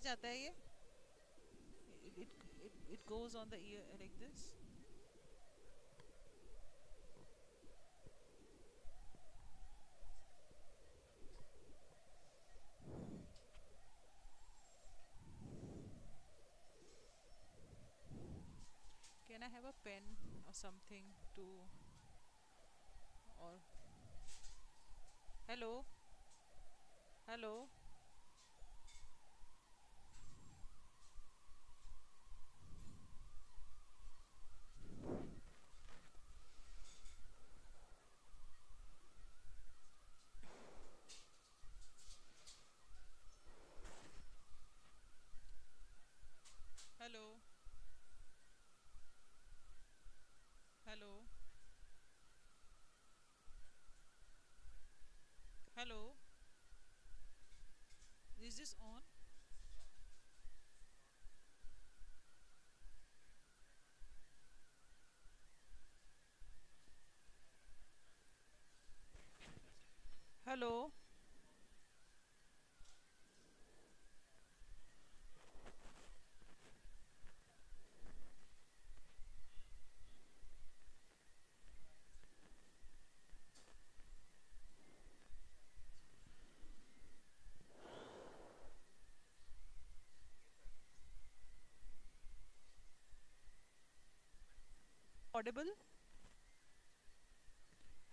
नीचे जाता है ये. It goes on the ear like this. Can I have a pen or something to, or hello, hello, hello, hello, hello. Is this on? Hello. Audible?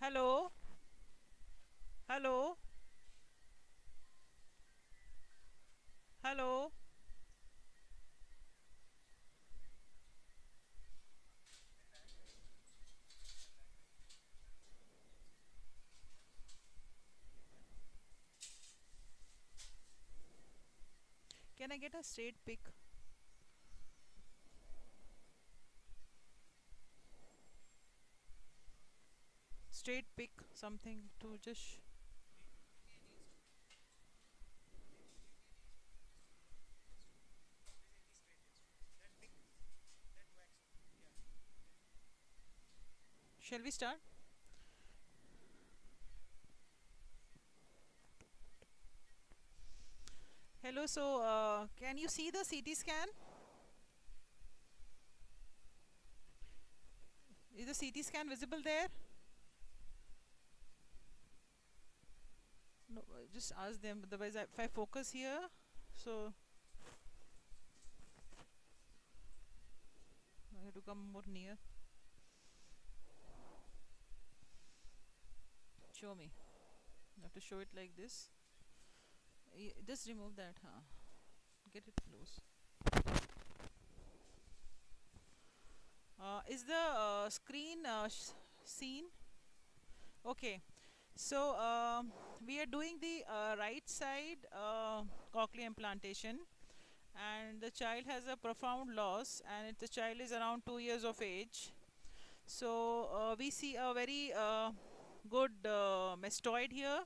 Hello, hello, hello. Can I get a straight pic? Straight pic, something to just. Shall we start? Hello, so can you see the CT scan? Is the CT scan visible there? No, just ask them. Otherwise, if I focus here, so I have to come more near. Show me. You have to show it like this. Just remove that, huh? Get it close. Is the screen seen? Okay. So we are doing the right side cochlear implantation, and the child has a profound loss, and the child is around 2 years of age. So we see a very good mastoid here,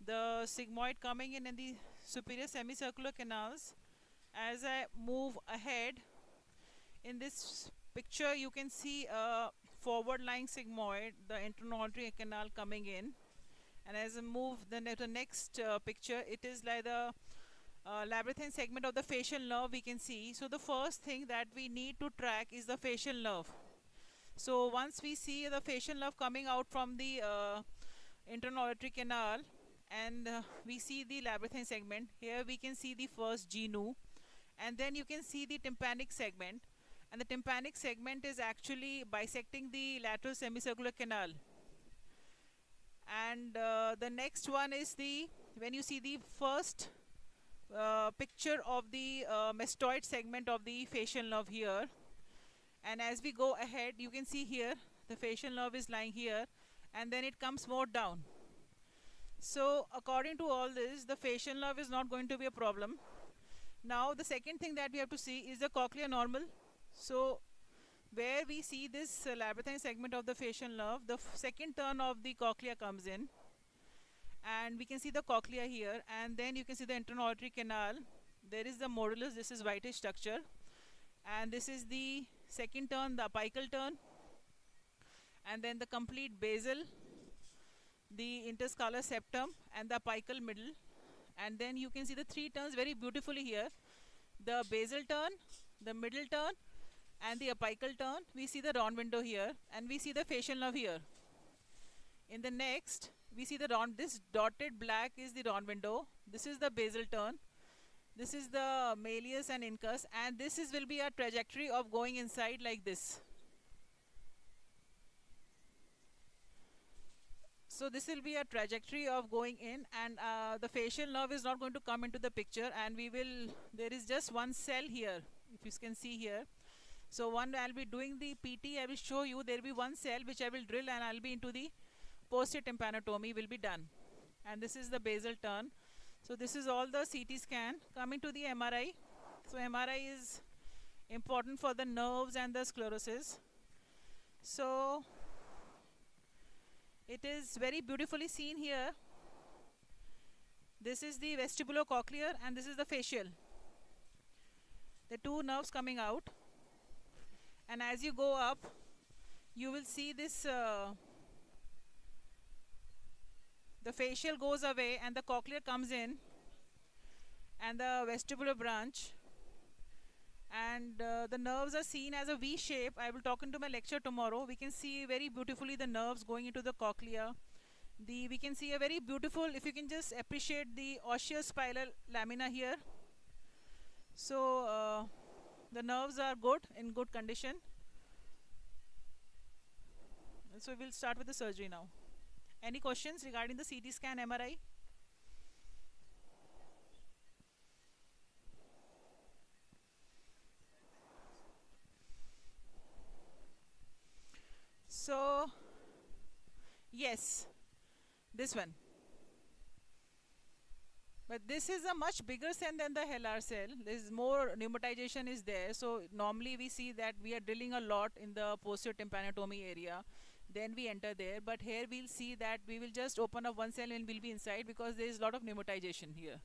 the sigmoid coming in the superior semicircular canals. As I move ahead in this picture, you can see a forward lying sigmoid, the internodary canal coming in. And as I move the next picture, it is like the labyrinthine segment of the facial nerve we can see. So the first thing that we need to track is the facial nerve. So once we see the facial nerve coming out from the internodary canal, and we see the labyrinthine segment, here we can see the first genu, and then you can see the tympanic segment, and the tympanic segment is actually bisecting the lateral semicircular canal. And the next one is the, when you see the first picture of the mastoid segment of the facial nerve here, and as we go ahead, you can see here the facial nerve is lying here, and then it comes more down. So according to all this, the facial nerve is not going to be a problem. Now the second thing that we have to see is the cochlear normal. So where we see this labyrinthine segment of the facial nerve, the second turn of the cochlea comes in, and we can see the cochlea here, and then you can see the internodary canal. There is the modulus, this is whitish structure, and this is the second turn, the apical turn, and then the complete basal, the interscalar septum, and the apical middle, And then you can see the three turns very beautifully here. The basal turn, the middle turn, and the apical turn. We see the round window here, and we see the facial nerve here. In the next, we see the round, this dotted black is the round window. This is the basal turn. This is the malleus and incus, and this is will be a trajectory of going inside like this. So this will be a trajectory of going in, and the facial nerve is not going to come into the picture, and we will, there is just one cell here, if you can see here. So one, I'll be doing the PT, I will show you, there will be one cell which I will drill, and I'll be into the posterior tympanotomy will be done. And this is the basal turn. So this is all the CT scan. Coming to the MRI. So MRI is important for the nerves and the sclerosis. So it is very beautifully seen here. This is the vestibulocochlear and this is the facial. The two nerves coming out. And as you go up, you will see this, the facial goes away and the cochlear comes in, and the vestibular branch, and the nerves are seen as a V shape. I will talk into my lecture tomorrow. We can see very beautifully the nerves going into the cochlea. We can see a very beautiful, if you can just appreciate the osseous spiral lamina here. So the nerves are good, in good condition. So we'll start with the surgery now. Any questions regarding the CT scan, MRI? So yes, this one. But this is a much bigger cell than the HLR cell. There's more pneumatization is there. So normally we see that we are drilling a lot in the posterior tympanotomy area. Then we enter there. But here we'll see that we will just open up one cell and we'll be inside because there is a lot of pneumatization here.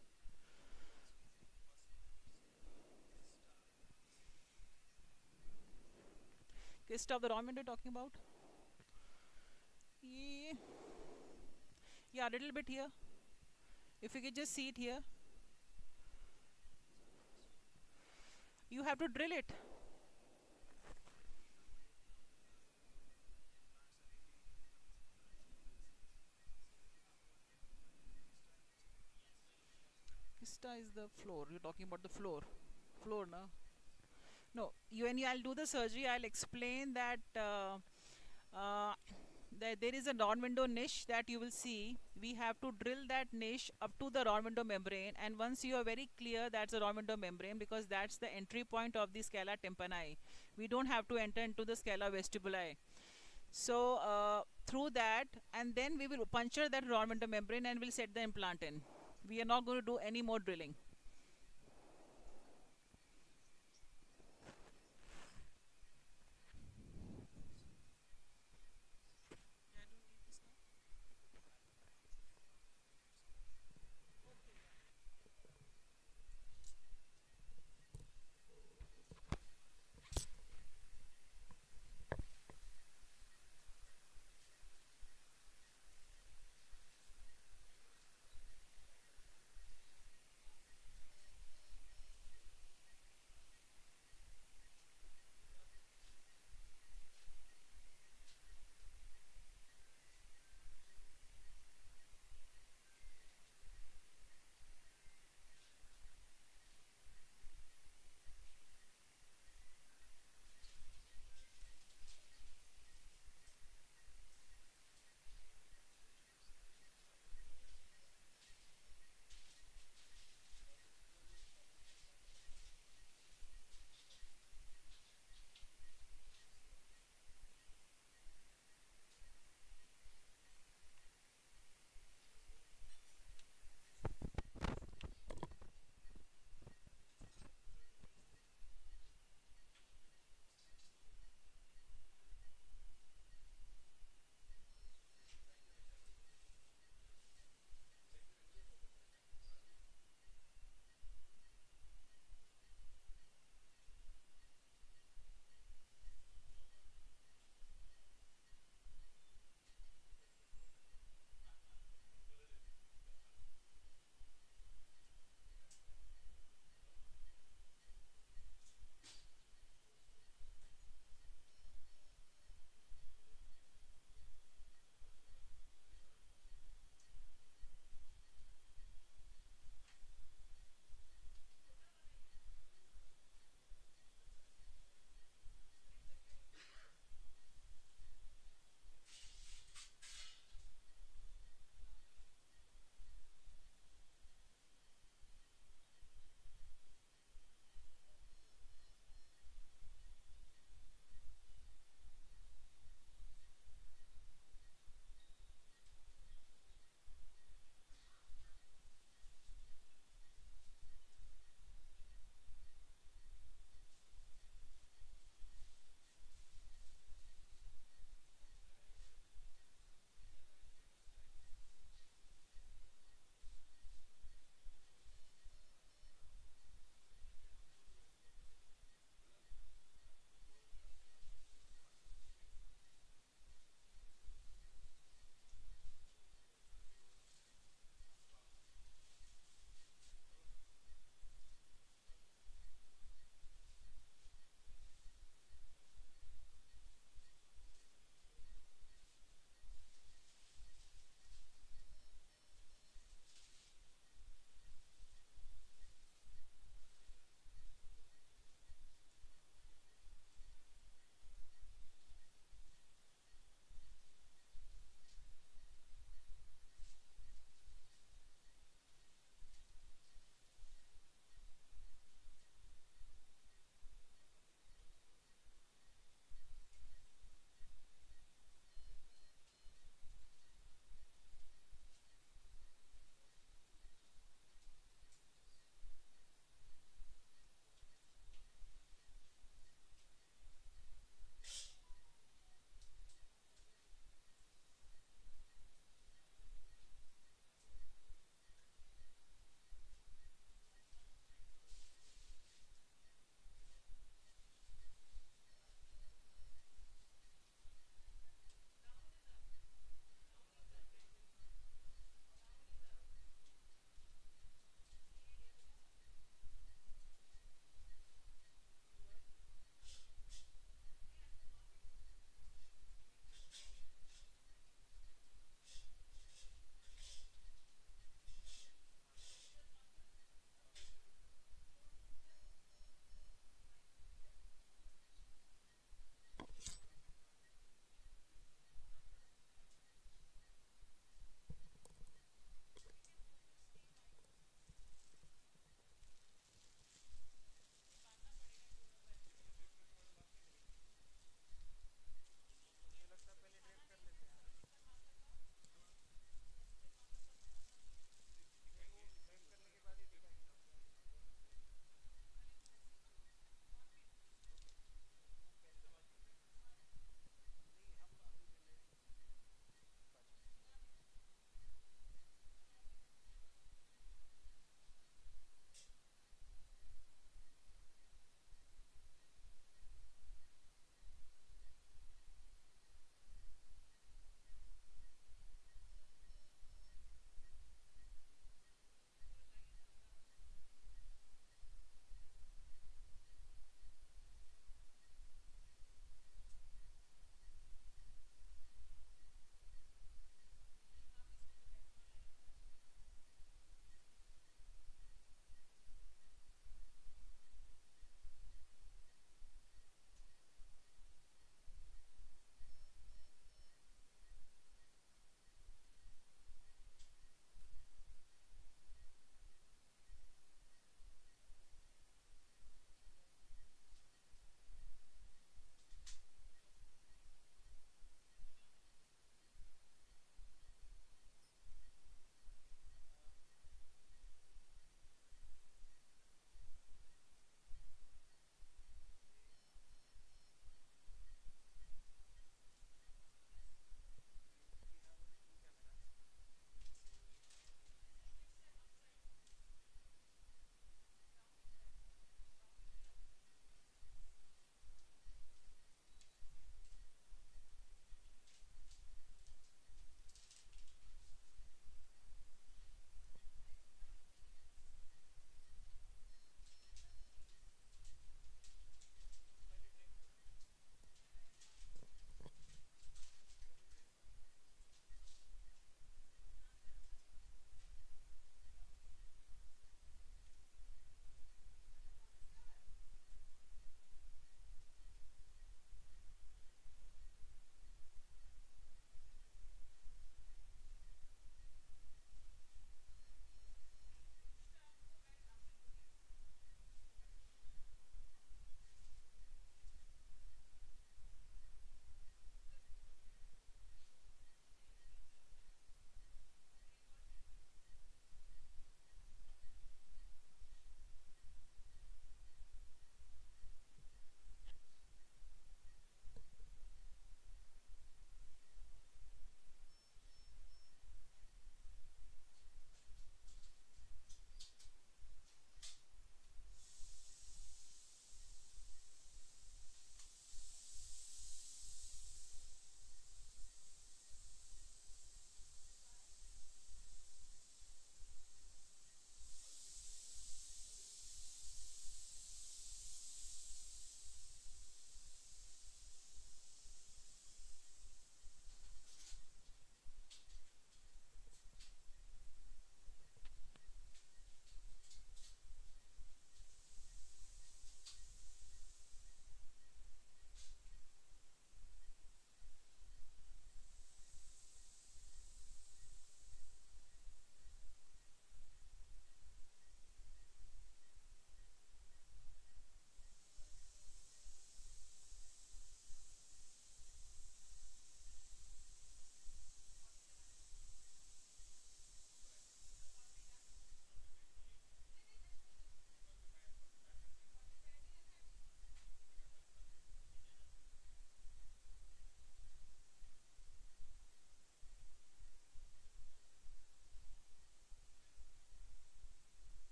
Christoph, the round window talking about? Yeah, a little bit here. If you could just see it here. You have to drill it. Vista is the floor. You're talking about the floor. Floor, no? No, I'll do the surgery, I'll explain that that there is a round window niche that you will see. We have to drill that niche up to the round window membrane, and once you are very clear that's the round window membrane, because that's the entry point of the scala tympani. We don't have to enter into the scala vestibuli. So through that, and then we will puncture that round window membrane and we'll set the implant in. We are not going to do any more drilling.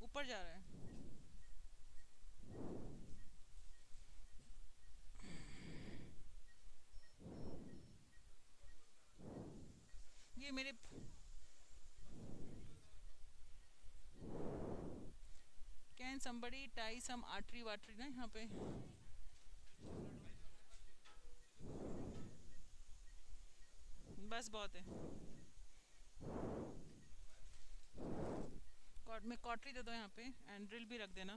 ऊपर जा रहा है। ये मेरे can somebody tie some artery watery ना यहाँ पे। बस बहुत है। में कॉटरी दे दो यहाँ पे एंड ड्रिल भी रख देना।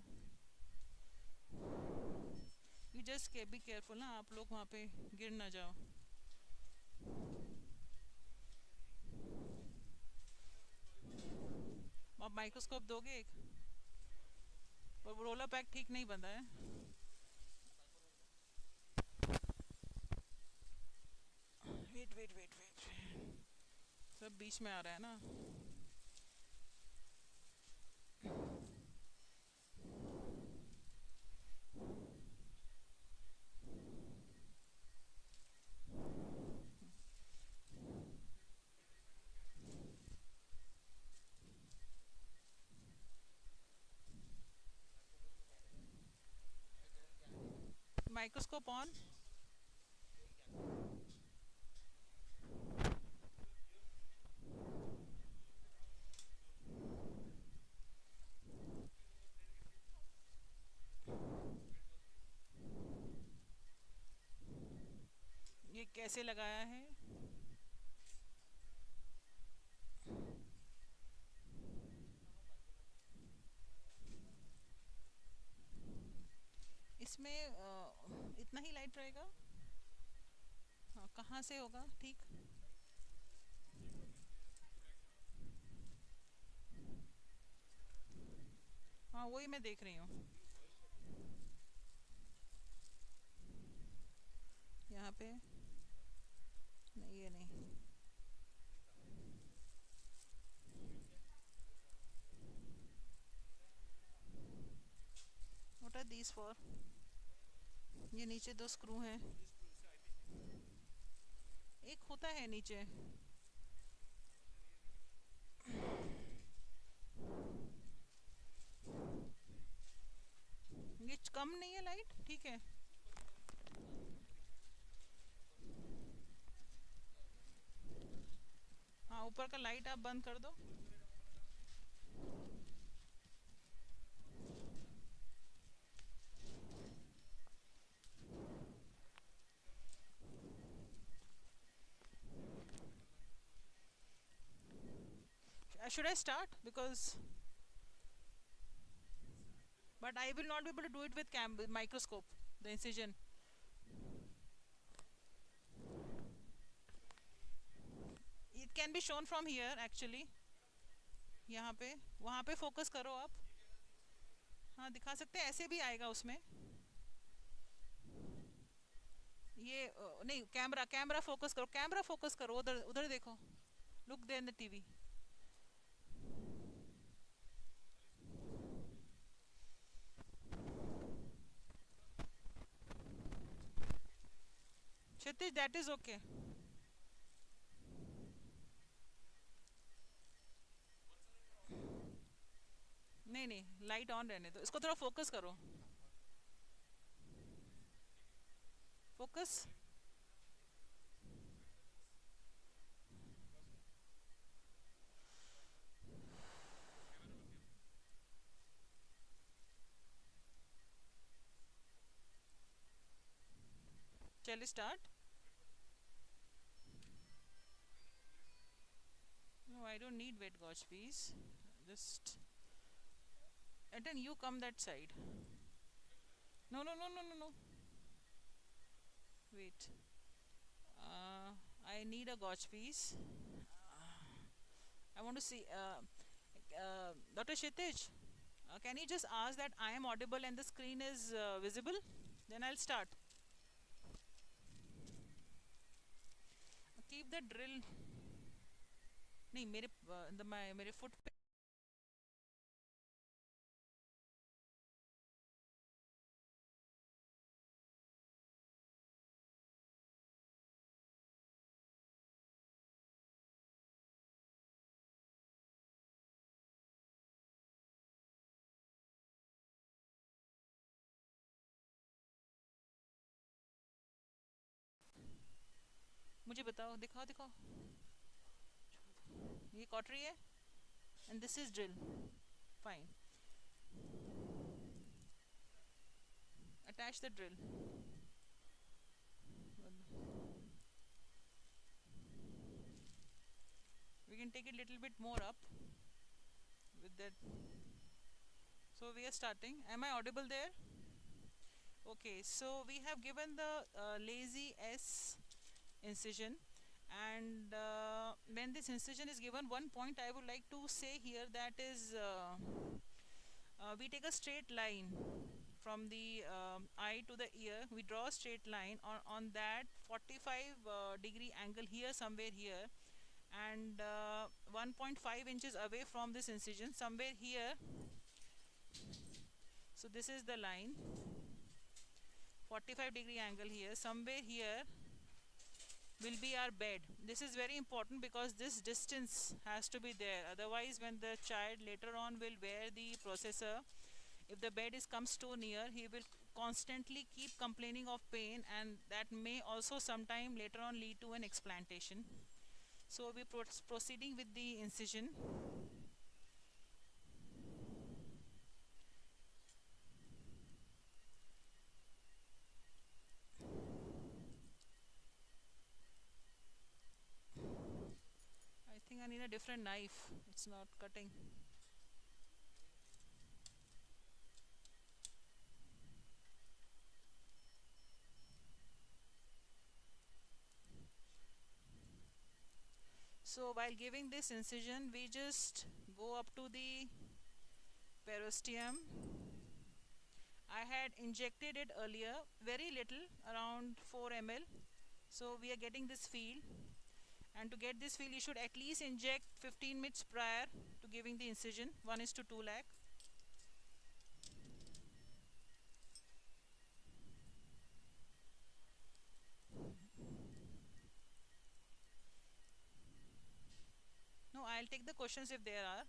यू जस्ट के बी केयरफुल ना, आप लोग वहाँ पे गिर ना जाओ। आप माइक्रोस्कोप दोगे एक, और रोलर पैक ठीक नहीं बंधा है। वेट वेट वेट वेट, सब बीच में आ रहा है ना। Microscope on. ये कैसे लगाया है? इसमें इतना ही लाइट रहेगा। हाँ, कहाँ से होगा ठीक? हाँ वही मैं देख रही हूँ। यहाँ पे नहीं, ये नहीं। What are these for? ये नीचे दो स्क्रू हैं। एक होता है नीचे। ये कम नहीं है लाइट, ठीक है। हाँ ऊपर का लाइट आप बंद कर दो। Should I start? Because but I will not be able to do it with microscope, the incision. It can be shown from here actually. यहाँ पे, वहाँ पे फोकस करो आप। हाँ दिखा सकते हैं, ऐसे भी आएगा उसमें। ये नहीं, कैमरा कैमरा फोकस करो, कैमरा फोकस करो, उधर उधर देखो। Look there in the TV. Kshitij, that is okay. नहीं नहीं, लाइट ऑन रहने दो, इसको थोड़ा फोकस करो। फोकस। चलिए start. No, I don't need wet gauze piece. Just and then you come that side. No, no, no, no, no, no. Wait. I need a gauge piece. I want to see. Dr. Kshitij, can you just ask that I am audible and the screen is visible? Then I'll start. Keep the drill. नहीं मेरे मेरे foot पे मुझे बताओ, दिखाओ दिखाओ, ये cautery है and this is drill. Fine. Attach the drill. We can take it little bit more up with that. So we are starting. Am I audible there? Okay, so we have given the lazy S incision, and when this incision is given, one point I would like to say here, that is we take a straight line from the eye to the ear. We draw a straight line on that 45 degree angle here, somewhere here, and 1.5 inches away from this incision, somewhere here. So this is the line, 45 degree angle here, somewhere here will be our bed. This is very important because this distance has to be there, otherwise when the child later on will wear the processor, if the bed is comes too near, he will constantly keep complaining of pain, and that may also sometime later on lead to an explantation. So we proceeding with the incision. I think I need a different knife, it's not cutting. So while giving this incision, we just go up to the periosteum. I had injected it earlier, very little, around 4 ml. So we are getting this feel, and to get this feel you should at least inject 15 minutes prior to giving the incision, 1:2 lakh. No, I'll take the questions if there are.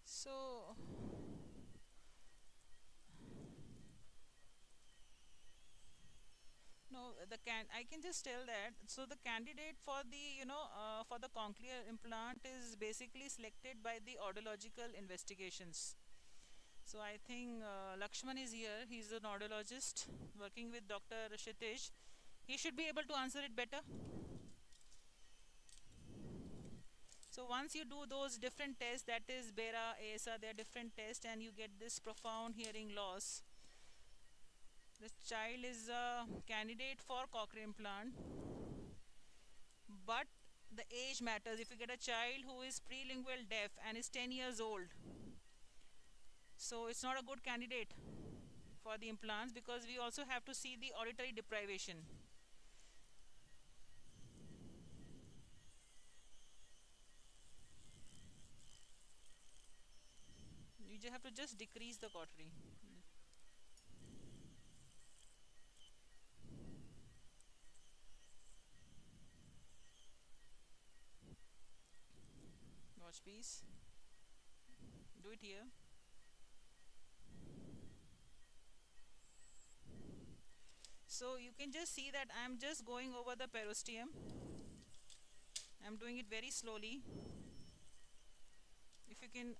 So no, I can just tell that. So the candidate for the for the cochlear implant is basically selected by the audiological investigations. So I think Lakshman is here. He's an audiologist working with Dr. Kshitij. He should be able to answer it better. So once you do those different tests, that is BERA, ASA, there are different tests, and you get this profound hearing loss. This child is a candidate for cochlear implant, but the age matters. If you get a child who is prelingual deaf and is 10 years old, so it's not a good candidate for the implants, because we also have to see the auditory deprivation. You just have to just decrease the cautery. Watch please. Do it here. So you can just see that I am just going over the periosteum. I am doing it very slowly. If you can,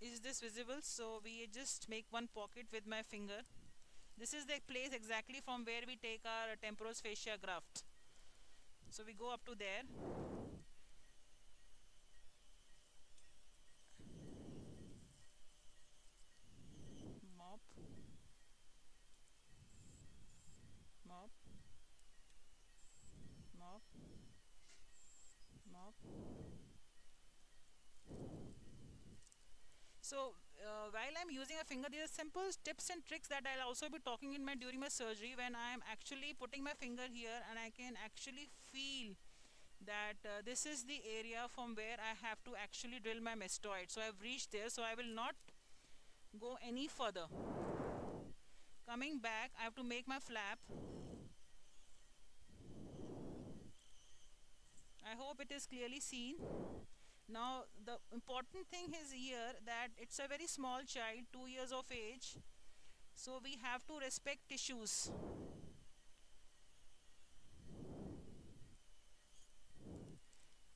is this visible? So we just make one pocket with my finger. This is the place exactly from where we take our temporos fascia graft. So we go up to there. Mop, mop, mop, mop. So while I'm using a finger, there are simple tips and tricks that I'll also be talking in my during my surgery, when I am actually putting my finger here and I can actually feel that this is the area from where I have to actually drill my mastoid. So I've reached there, so I will not go any further. Coming back, I have to make my flap. I hope it is clearly seen. Now the important thing is here that it's a very small child, 2 years of age, so we have to respect tissues.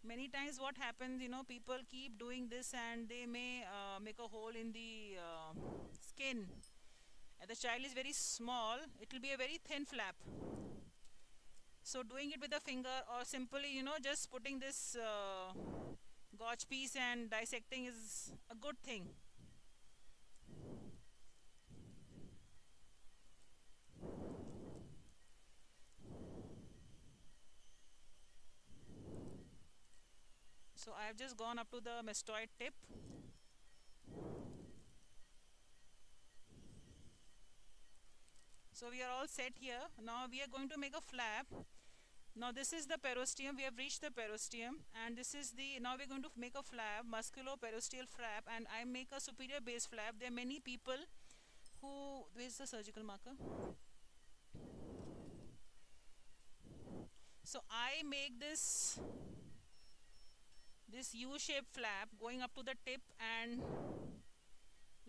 Many times what happens, people keep doing this and they may make a hole in the skin. And the child is very small, it will be a very thin flap. So doing it with a finger or simply, just putting this gauge piece and dissecting is a good thing. So I have just gone up to the mastoid tip. So we are all set here. Now we are going to make a flap. Now this is the periosteum. We have reached the periosteum, and this is the. Now we're going to make a flap, musculoperiosteal flap, and I make a superior base flap. There are many people who. Where's the surgical marker? So I make this U-shaped flap going up to the tip and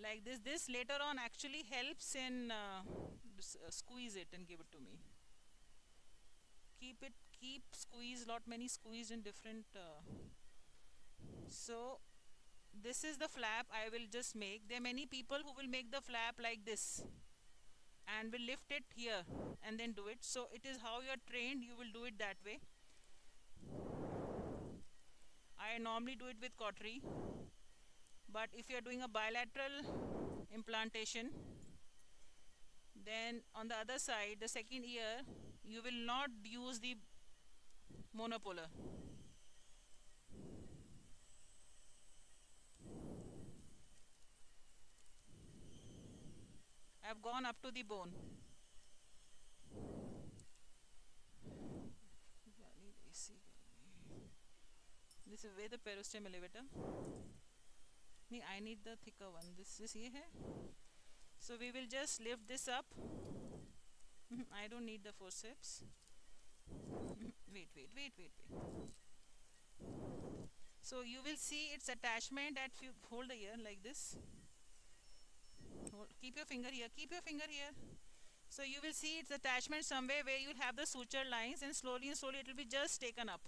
like this. This later on actually helps in squeeze it and give it to me. Keep squeeze, lot many squeezed in different. So this is the flap I will just make. There are many people who will make the flap like this and will lift it here and then do it. So it is how you are trained, you will do it that way. I normally do it with cautery, but if you are doing a bilateral implantation, then on the other side, the second ear, you will not use the monopolar. I have gone up to the bone. This is where the periosteum elevator. I need the thicker one. This is here. So we will just lift this up. I don't need the forceps. Wait. So you will see its attachment at you hold the ear like this. Keep your finger here. Keep your finger here. So you will see its attachment somewhere where you will have the suture lines, and slowly it will be just taken up.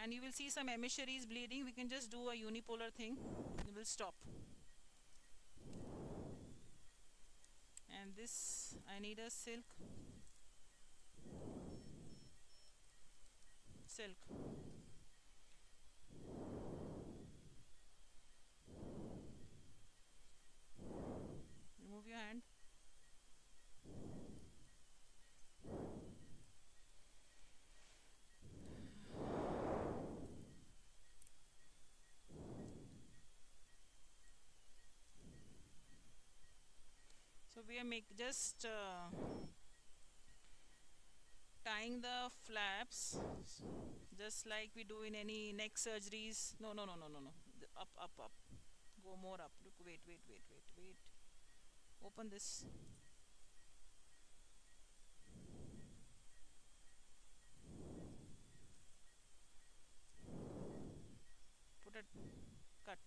And you will see some emissaries bleeding. We can just do a unipolar thing. It will stop. And this, I need a silk. Remove your hand. So we are just tying the flaps just like we do in any neck surgeries. No. Up. Go more up. Look, wait. Open this. Put it. Cut.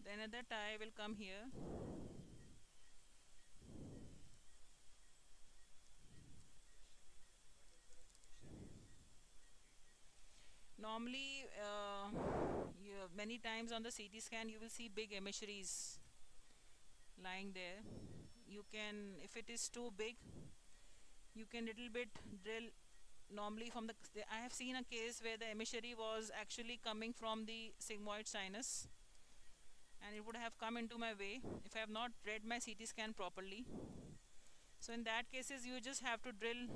The another tie will come here. Normally, many times on the CT scan, you will see big emissaries lying there. You can, if it is too big, you can little bit drill. Normally, from I have seen a case where the emissary was actually coming from the sigmoid sinus, and it would have come into my way if I have not read my CT scan properly. So in that cases, you just have to drill.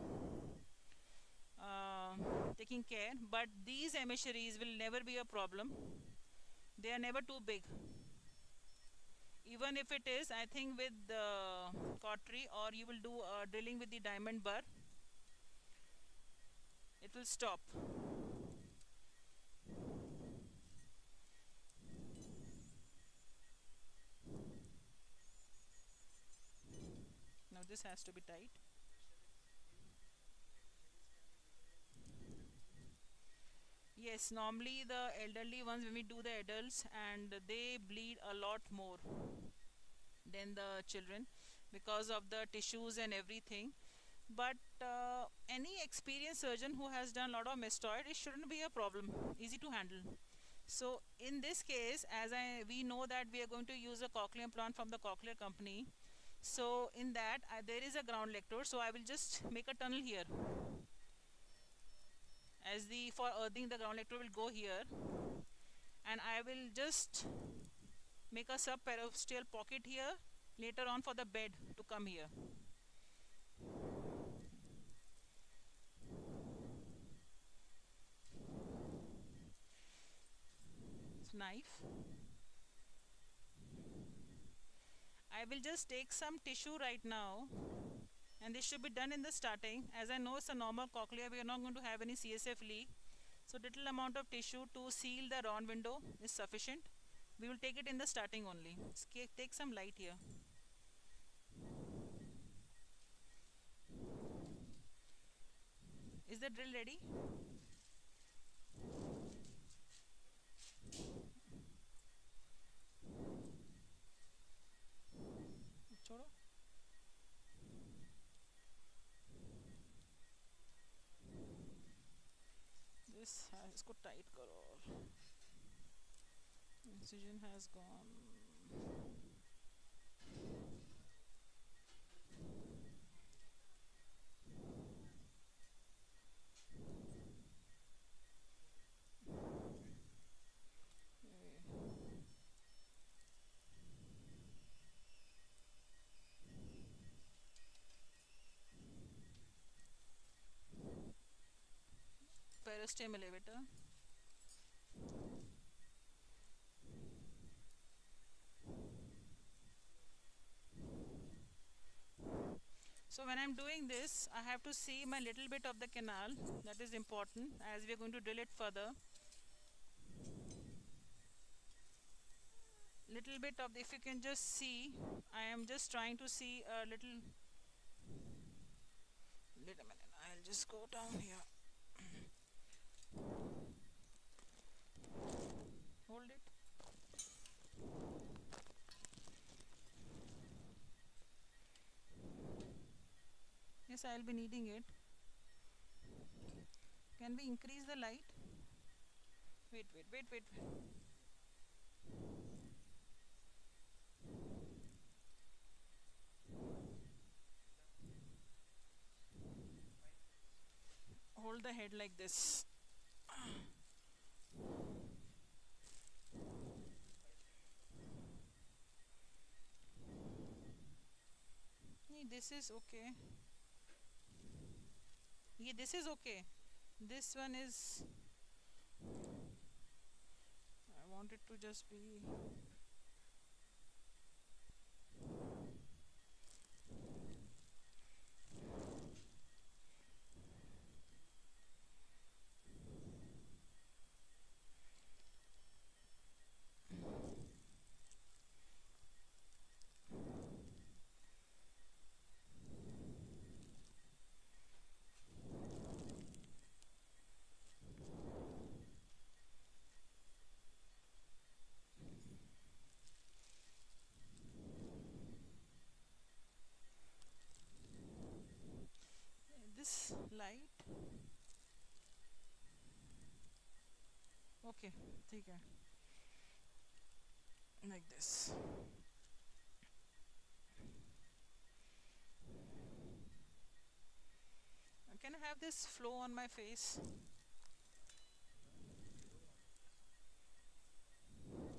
Taking care, but these emissaries will never be a problem. They are never too big. Even if it is, I think with the cautery or you will do drilling with the diamond burr, it will stop. this has to be tight. Yes, normally the elderly ones, when we do the adults, and they bleed a lot more than the children because of the tissues and everything. But any experienced surgeon who has done a lot of mastoid, it shouldn't be a problem, easy to handle. So in this case, as I we know that we are going to use a cochlear implant from the cochlear company, so in that there is a ground electrode, so I will just make a tunnel here, as the for earthing the ground electrode will go here, and I will just make a subperiosteal pocket here later on for the bed to come here. Knife. I will just take some tissue right now, and this should be done in the starting. As I know it's a normal cochlea, we are not going to have any CSF leak. So little amount of tissue to seal the round window is sufficient. We will take it in the starting only. Take some light here. Is the drill ready? छोड़ो. This इसको tight करो और incision has gone. Periosteum elevator. So when I'm doing this, I have to see my little bit of the canal. That is important as we are going to drill it further. Little bit of if you can just see, I am just trying to see a little. Wait a minute, I'll just go down here. Hold it. Yes, I'll be needing it. Can we increase the light? Wait. Hold the head like this. This is okay. Yeah, this is okay. This one is. I want it to just be. This light. Okay, ठीक है. Like this. Can I have this flow on my face?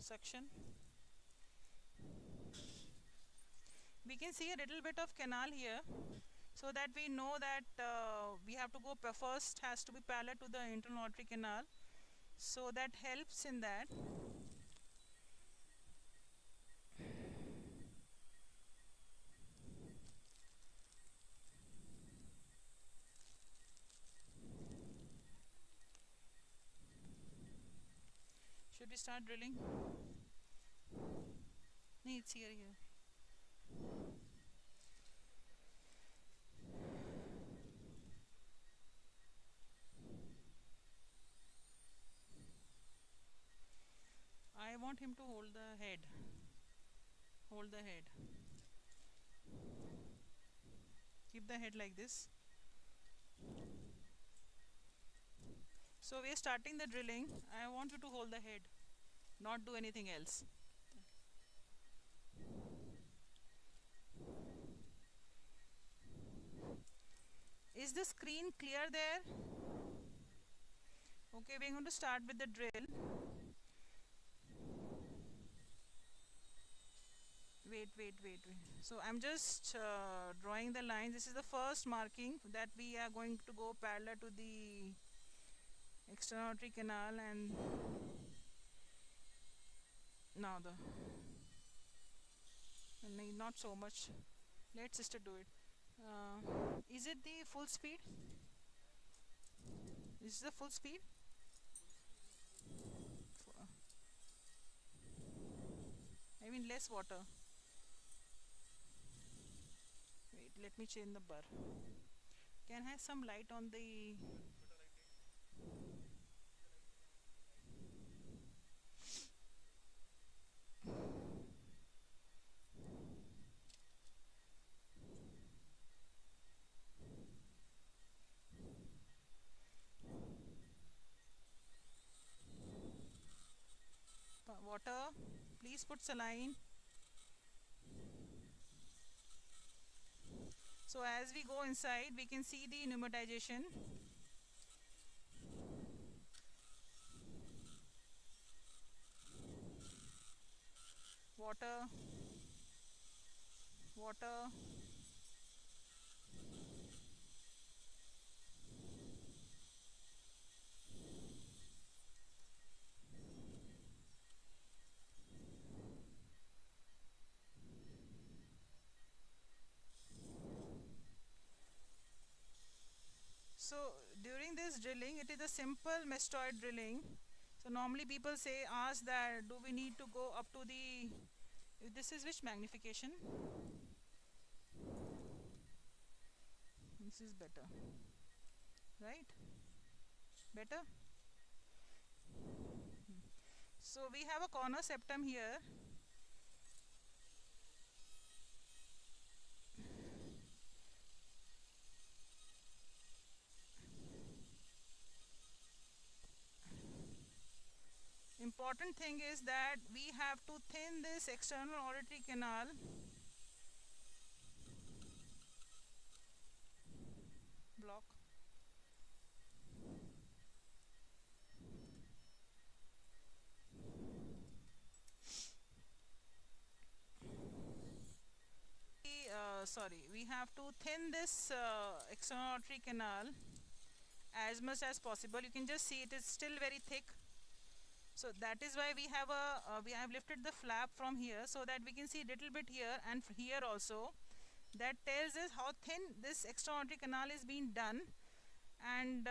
Suction. We can see a little bit of canal here, so that we know that we have to go first has to be parallel to the internal auditory canal, so that helps in that. Should we start drilling? No, it's here. want him to hold the head. Hold the head. Keep the head like this. So we are starting the drilling. I want you to hold the head, not do anything else. Is the screen clear there? Okay, we're going to start with the drill. Wait. So I'm just drawing the lines. This is the first marking that we are going to go parallel to the external artery canal, and now the not so much. Let sister do it. Is it the full speed? Is the full speed? I mean less water. Wait, let me change the bar. Can I have some light on the water? Please put saline. So as we go inside, we can see the pneumatization. Water, water. So during this drilling, it is a simple mastoid drilling. So normally people ask that do we need to go up to the, this is which magnification? This is better, right? Better. So we have a corner septum here. Important thing is that we have to thin this external auditory canal. Block. Sorry, we have to thin this external auditory canal as much as possible. You can just see it is still very thick. So that is why we have lifted the flap from here so that we can see a little bit here and here also. That tells us how thin this external auditory canal is being done, and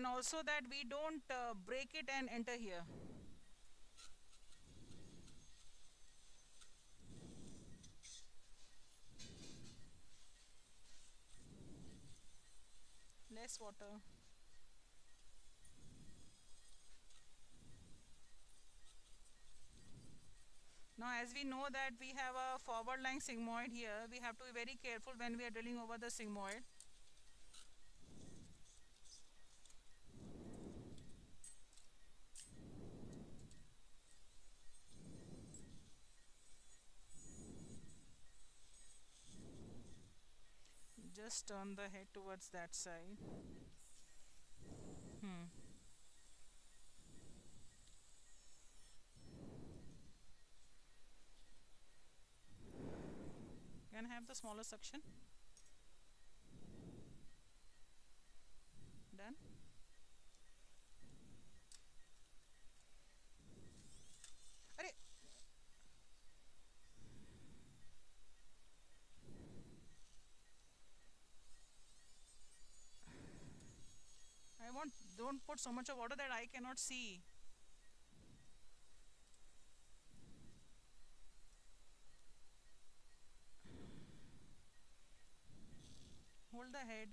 also that we don't break it and enter here. Less water. Now as we know that we have a forward lying sigmoid here, we have to be very careful when we are drilling over the sigmoid. Just turn the head towards that side. Hmm. Can I have the smaller suction? Done. Arey, don't put so much of water that I cannot see. Hold the head.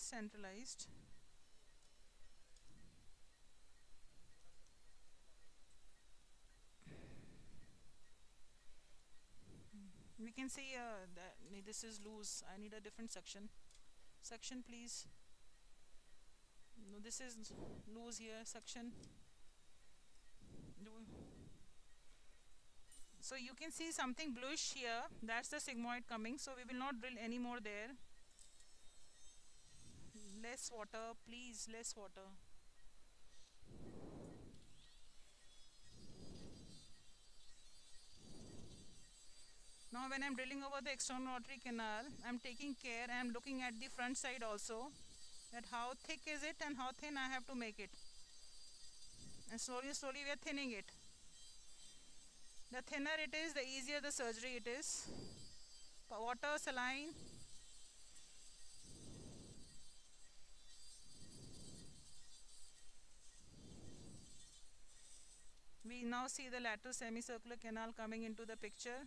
is centralized. We can see that this is loose. I need a different section. Section, please. No, this is loose here. Section. So you can see something bluish here. That's the sigmoid coming. So we will not drill any more there. Less water, please. Less water. Now when I'm drilling over the external artery canal, I'm taking care. I'm looking at the front side also, that how thick is it and how thin I have to make it. And slowly slowly we are thinning it. The thinner it is, the easier the surgery it is. Water, saline. We now see the lateral semicircular canal coming into the picture.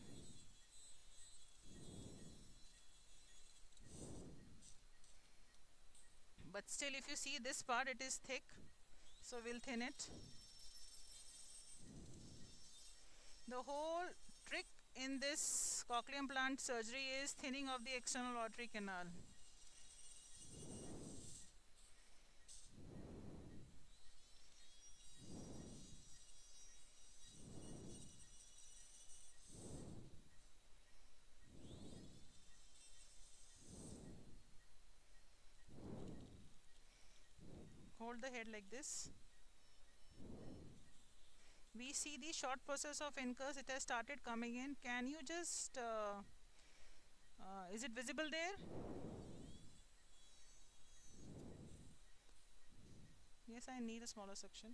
But still, if you see this part, it is thick, so we'll thin it. The whole trick in this cochlear implant surgery is thinning of the external auditory canal. Hold the head like this. We see the short process of incus. It has started coming in. Can you just is it visible there? Yes, I need a smaller section.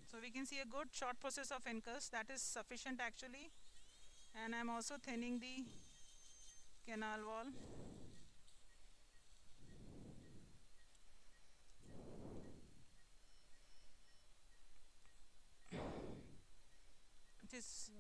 So we can see a good short process of incus. That is sufficient actually. And I'm also thinning the canal wall. It is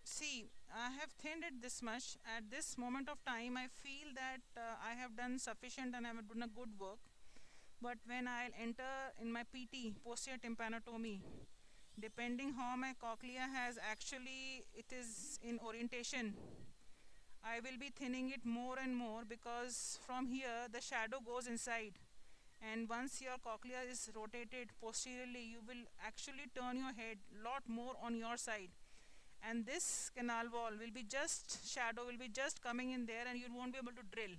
see, I have thinned it this much. At this moment of time, I feel that I have done sufficient and I have done a good work. But when I'll enter in my PT, posterior tympanotomy, depending how my cochlea has actually, it is in orientation, I will be thinning it more and more, because from here the shadow goes inside, and once your cochlea is rotated posteriorly, you will actually turn your head lot more on your side, and this canal wall will be just shadow will be just coming in there and you won't be able to drill.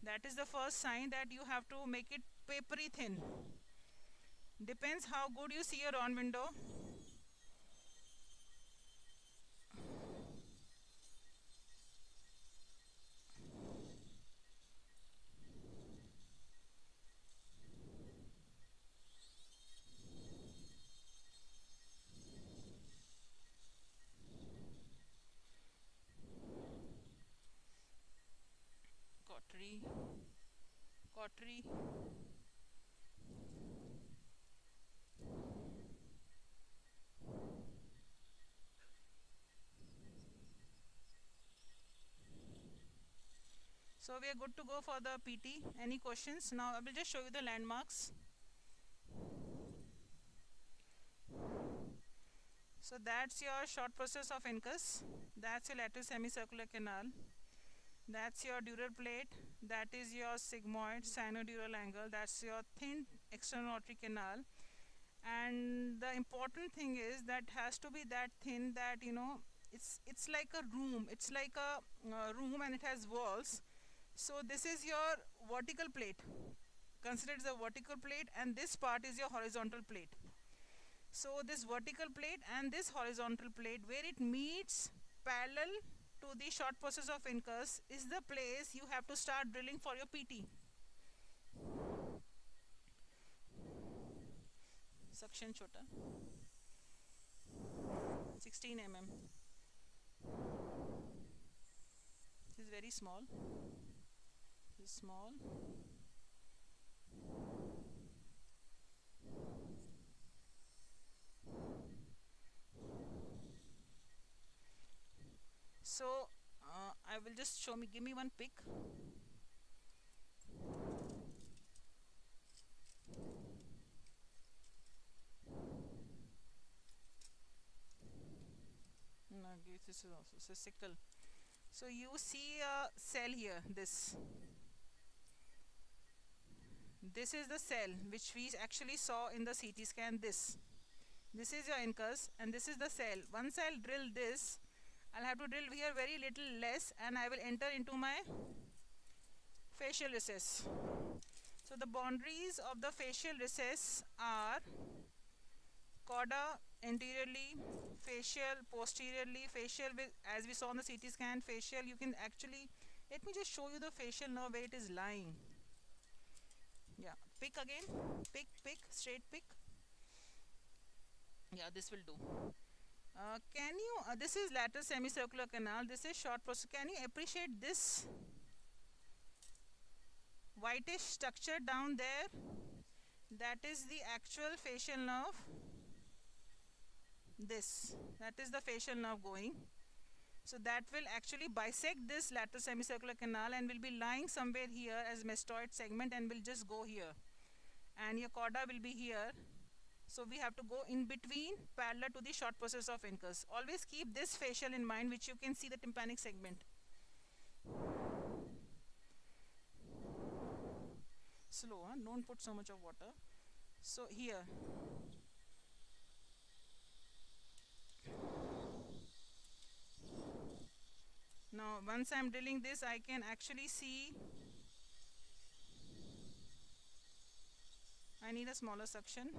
That is the first sign that you have to make it papery thin. Depends how good you see your round window. Cautery, cautery. So we are good to go for the PT. Any questions? Now I will just show you the landmarks. So that's your short process of incus. That's your lateral semicircular canal. That's your dural plate. That is your sigmoid sinodural angle. That's your thin external auditory canal. And the important thing is that has to be that thin that it's like a room. It's like a room and it has walls. So this is your vertical plate. Consider it as a vertical plate, and this part is your horizontal plate. So this vertical plate and this horizontal plate, where it meets parallel to the short process of incus is the place you have to start drilling for your PT. Suction chota 16 mm. This is very small. This is small. So I will just give me one pick. No, this is also a sickle. So you see a cell here. This is the cell which we actually saw in the CT scan. This is your incus and this is the cell. Once I'll drill this, I'll have to drill here very little less and I will enter into my facial recess. So the boundaries of the facial recess are cauda anteriorly, facial posteriorly, facial with, as we saw in the CT scan, facial you can actually, let me just show you the facial nerve where it is lying. Yeah, pick again, pick, straight pick. Yeah, this will do. Can you, this is lateral semicircular canal, this is short process. Can you appreciate this whitish structure down there? That is the actual facial nerve. That is the facial nerve going. So that will actually bisect this lateral semicircular canal and will be lying somewhere here as mastoid segment and will just go here. And your cauda will be here. So we have to go in between parallel to the short process of incus. Always keep this facial in mind, which you can see the tympanic segment. Slow, huh? Don't put so much of water. So here. Now once I am drilling this, I can actually see. I need a smaller suction.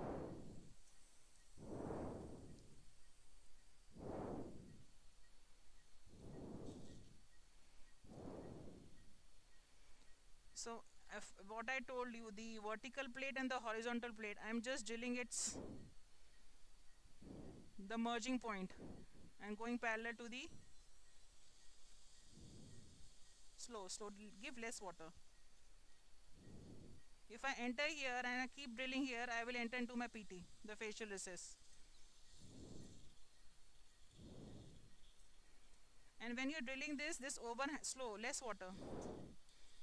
So what I told you, the vertical plate and the horizontal plate, I am just drilling its the merging point and going parallel to the slow, give less water. If I enter here and I keep drilling here, I will enter into my PT, the facial recess. And when you're drilling this slow, less water.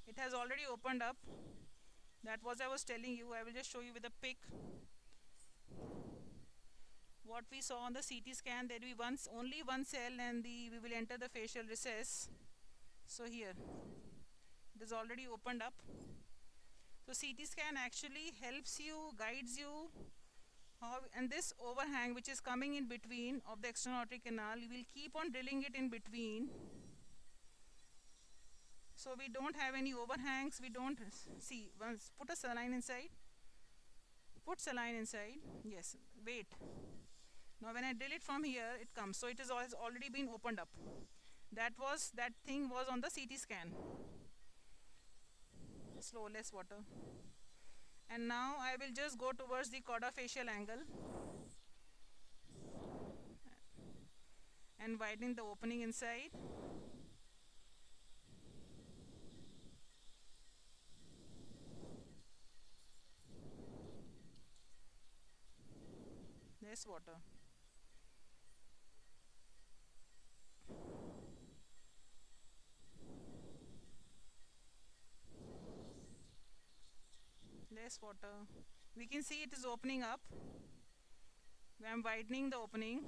It has already opened up. That was I was telling you. I will just show you with a pick. What we saw on the CT scan, there will be only one cell and we will enter the facial recess. So here, it is already opened up. So CT scan actually helps you, guides you. And this overhang which is coming in between of the external aortic canal, you will keep on drilling it in between. So we don't have any overhangs. We don't see. Once put a saline inside. Put saline inside. Yes. Wait. Now when I drill it from here, it comes. So it has already been opened up. That thing was on the CT scan. Slow, less water. And now I will just go towards the cauda-facial angle and widening the opening inside. Less water. Less water. We can see it is opening up. I am widening the opening.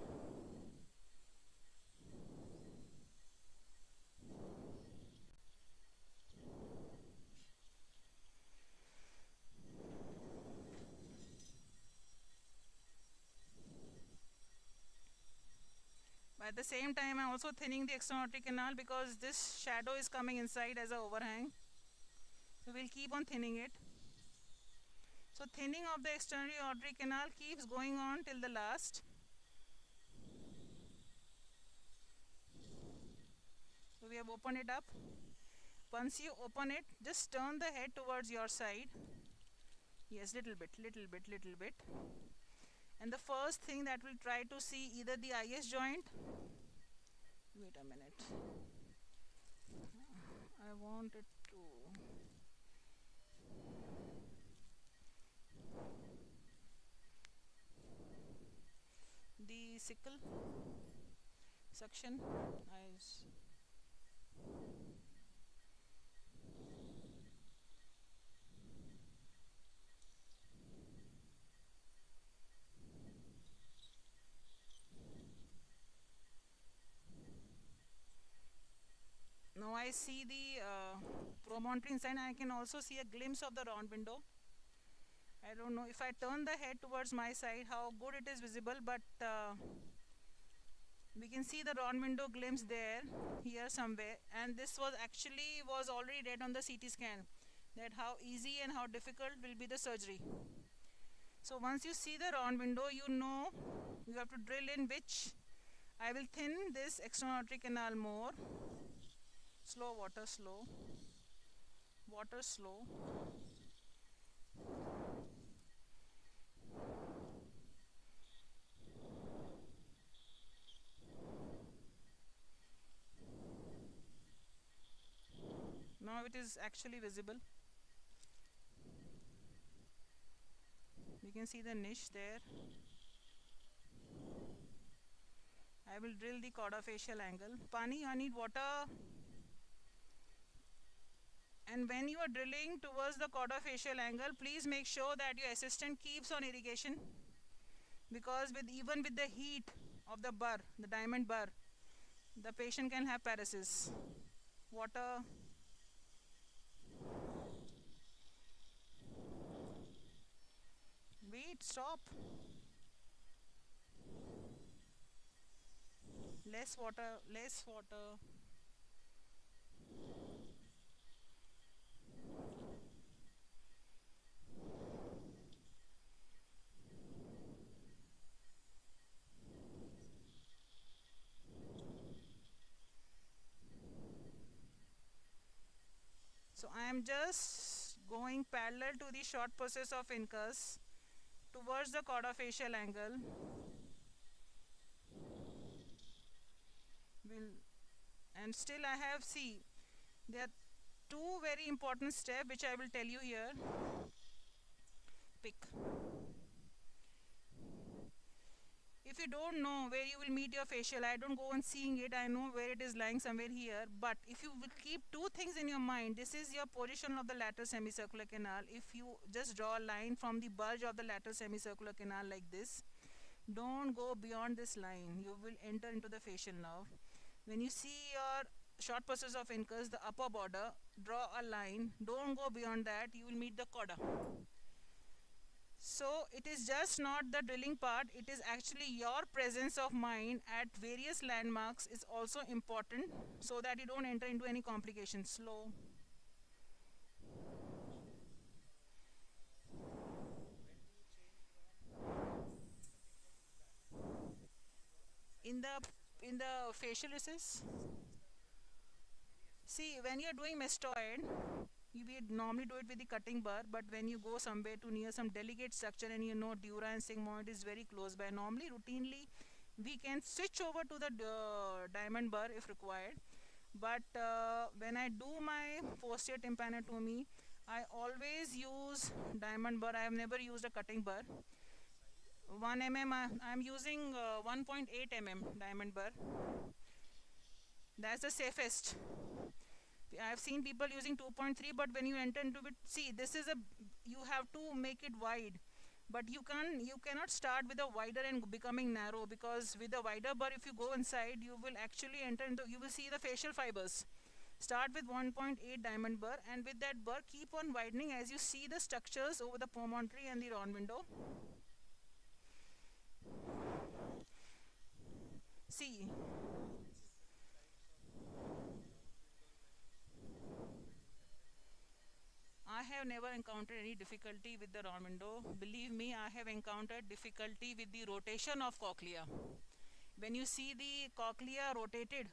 But at the same time, I am also thinning the external aortic canal because this shadow is coming inside as an overhang. So we'll keep on thinning it. So thinning of the external aortic canal keeps going on till the last. we have opened it up. Once you open it, just turn the head towards your side. Yes, little bit, little bit, little bit. And the first thing that we'll try to see either the IS joint. Wait a minute. I want it to. The sickle suction eyes. Now I see the promontory inside. I can also see a glimpse of the round window. I don't know if I turn the head towards my side how good it is visible, but we can see the round window glimpse there, here somewhere, and this was already read on the CT scan, that how easy and how difficult will be the surgery. So once you see the round window, you know you have to drill in which. I will thin this external aortic canal more. Slow, water, slow. Water, slow. Now it is actually visible. You can see the niche there. I will drill the caudofacial angle. Pani, I need water. And when you are drilling towards the caudofacial angle, please make sure that your assistant keeps on irrigation, because even with the heat of the burr, the diamond burr, the patient can have paresis. Water. Wait, stop. Less water, less water. So I am just going parallel to the short process of incus towards the caudofacial angle. Will and still I have, see, there are two very important steps which I will tell you here. Pick. If you don't know where you will meet your facial, I don't go on seeing it, I know where it is lying somewhere here. But if you will keep two things in your mind, this is your position of the lateral semicircular canal. If you just draw a line from the bulge of the lateral semicircular canal like this, don't go beyond this line, you will enter into the facial nerve. When you see your short process of incus, the upper border, draw a line, don't go beyond that, you will meet the cauda. So it is just not the drilling part, it is actually your presence of mind at various landmarks is also important, so that you don't enter into any complications. Slow. In the facial recess, see, when you are doing mastoid, you would normally do it with the cutting burr, but when you go somewhere to near some delicate structure and you know dura and sigmoid is very close by, normally routinely we can switch over to the diamond burr if required. But when I do my posterior tympanotomy, I always use diamond burr. I have never used a cutting burr. 1 mm, I am using 1.8 mm diamond burr. That's the safest. I have seen people using 2.3, but when you enter into it, see, this is a, you have to make it wide, but you cannot start with a wider and becoming narrow, because with a wider burr, if you go inside, you will actually enter into, you will see the facial fibers. Start with 1.8 diamond burr, and with that burr keep on widening as you see the structures over the promontory and the round window. See, I have never encountered any difficulty with the round window. Believe me, I have encountered difficulty with the rotation of cochlea. When you see the cochlea rotated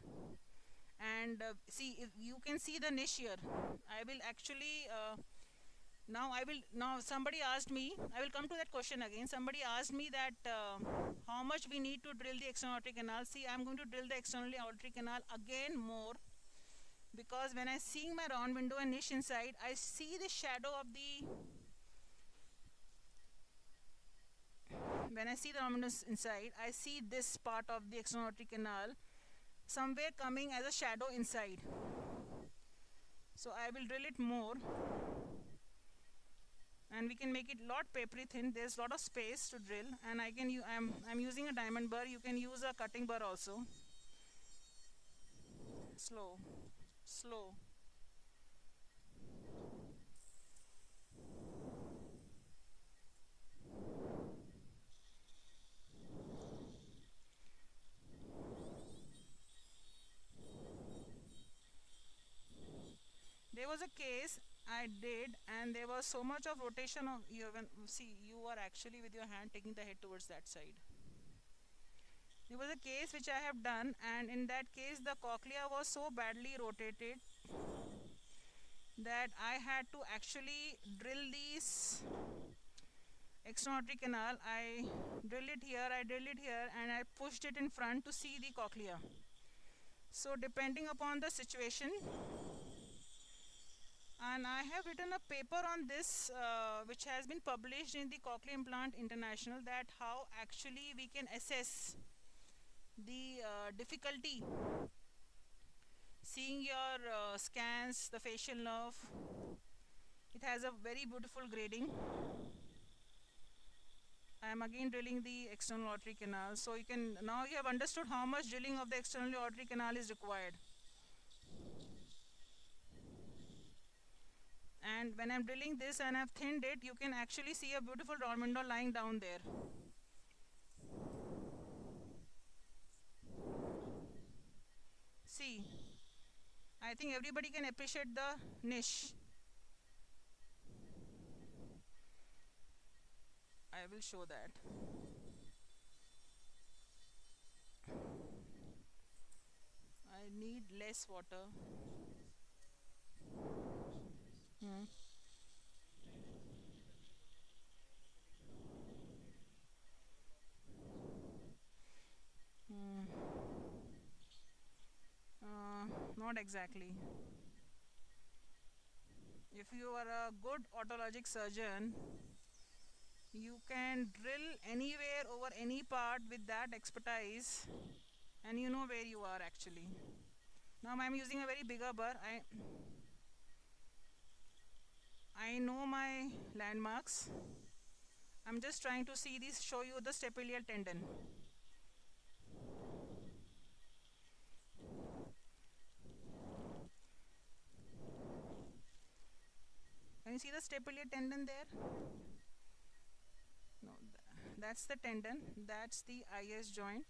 And see, if you can see the niche here. I will actually now I will now somebody asked me, I will come to that question again. Somebody asked me that how much we need to drill the external aortic canal. See, I'm going to drill the external aortic canal again more, because when I seeing my round window and niche inside, I see the shadow of the, when I see the round window inside, I see this part of the external aortic canal somewhere coming as a shadow inside. So I will drill it more, and we can make it lot papery thin. There's lot of space to drill, and I'm using a diamond burr. You can use a cutting burr also. Slow, slow. There was a case I did, and there was so much of rotation of you. When see, you are actually with your hand taking the head towards that side. There was a case which I have done, and in that case the cochlea was so badly rotated that I had to actually drill these external aortic canal. I drill it here, I drill it here, and I pushed it in front to see the cochlea. So depending upon the situation, and I have written a paper on this which has been published in the Cochlear Implant International, that how actually we can assess the difficulty seeing your scans, the facial nerve. It has a very beautiful grading. I am again drilling the external aortic canal, so you can now you have understood how much drilling of the external aortic canal is required. And when I'm drilling this and I've thinned it, you can actually see a beautiful round window lying down there. See, I think everybody can appreciate the niche. I will show that. I need less water. Hmm. Hmm. Not exactly. If you are a good otologic surgeon, you can drill anywhere over any part with that expertise, and you know where you are actually. Now I'm using a very bigger burr. I know my landmarks. I'm just trying to see this, show you the stapedial tendon. Can you see the stapedial tendon there? No, that's the tendon. That's the IS joint.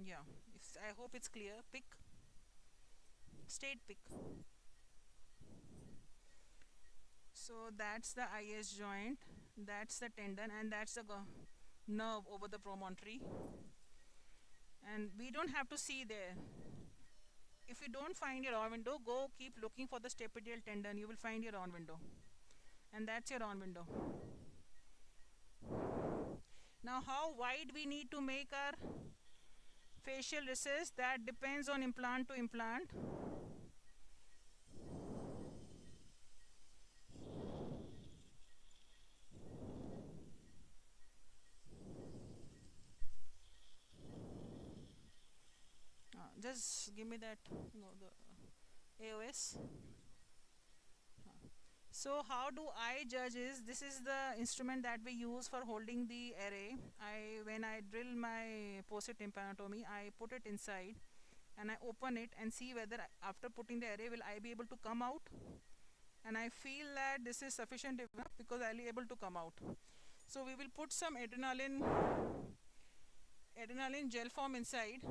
Yeah, I hope it's clear. Pick, straight pick. So that's the IS joint. That's the tendon, and that's the nerve over the promontory. And we don't have to see there. If you don't find your round window, go keep looking for the stapedial tendon. You will find your round window, and that's your round window. Now, how wide we need to make our facial recess, that depends on implant to implant. Just give me that, the AOS. So how do I judge is, this is the instrument that we use for holding the array. When I drill my posterior tympanotomy, I put it inside and I open it and see whether after putting the array will I be able to come out, and I feel that this is sufficient enough because I'll be able to come out. So we will put some adrenaline gel form inside.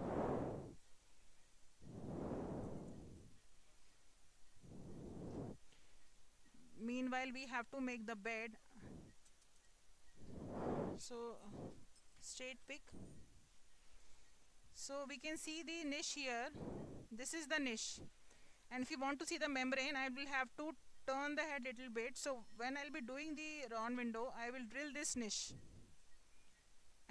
Meanwhile we have to make the bed. So straight pick. So we can see the niche here. This is the niche, and if you want to see the membrane, I will have to turn the head little bit. So when I'll be doing the round window, I will drill this niche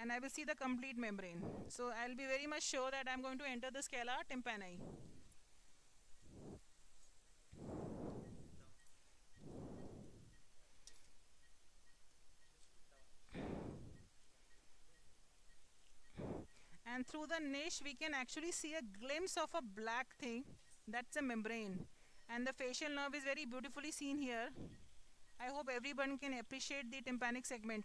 and I will see the complete membrane. So I'll be very much sure that I'm going to enter the scala tympani. And through the niche we can actually see a glimpse of a black thing. That's a membrane, and the facial nerve is very beautifully seen here. I hope everyone can appreciate the tympanic segment.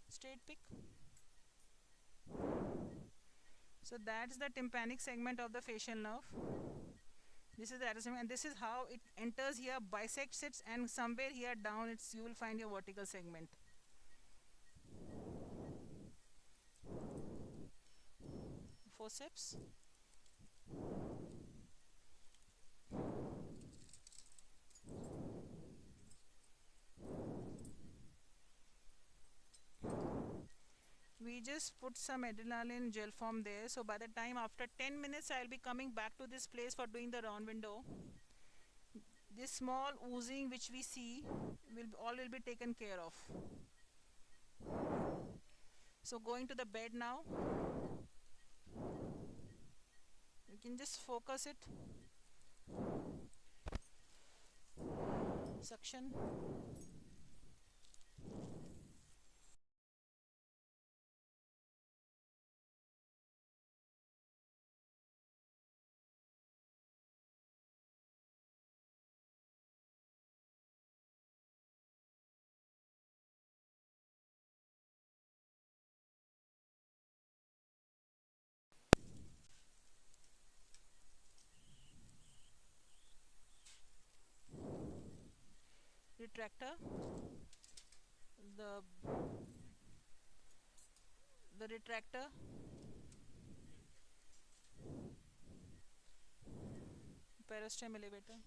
Straight pick. So that's the tympanic segment of the facial nerve. This is the arism, and this is how it enters here, bisects it, and somewhere here down it's you will find your vertical segment. Forceps. We just put some adrenaline gel form there, so by the time after 10 minutes I'll be coming back to this place for doing the round window. This small oozing which we see will be taken care of. So going to the bed now, you can just focus it, suction. Retractor, the retractor, peristome elevator.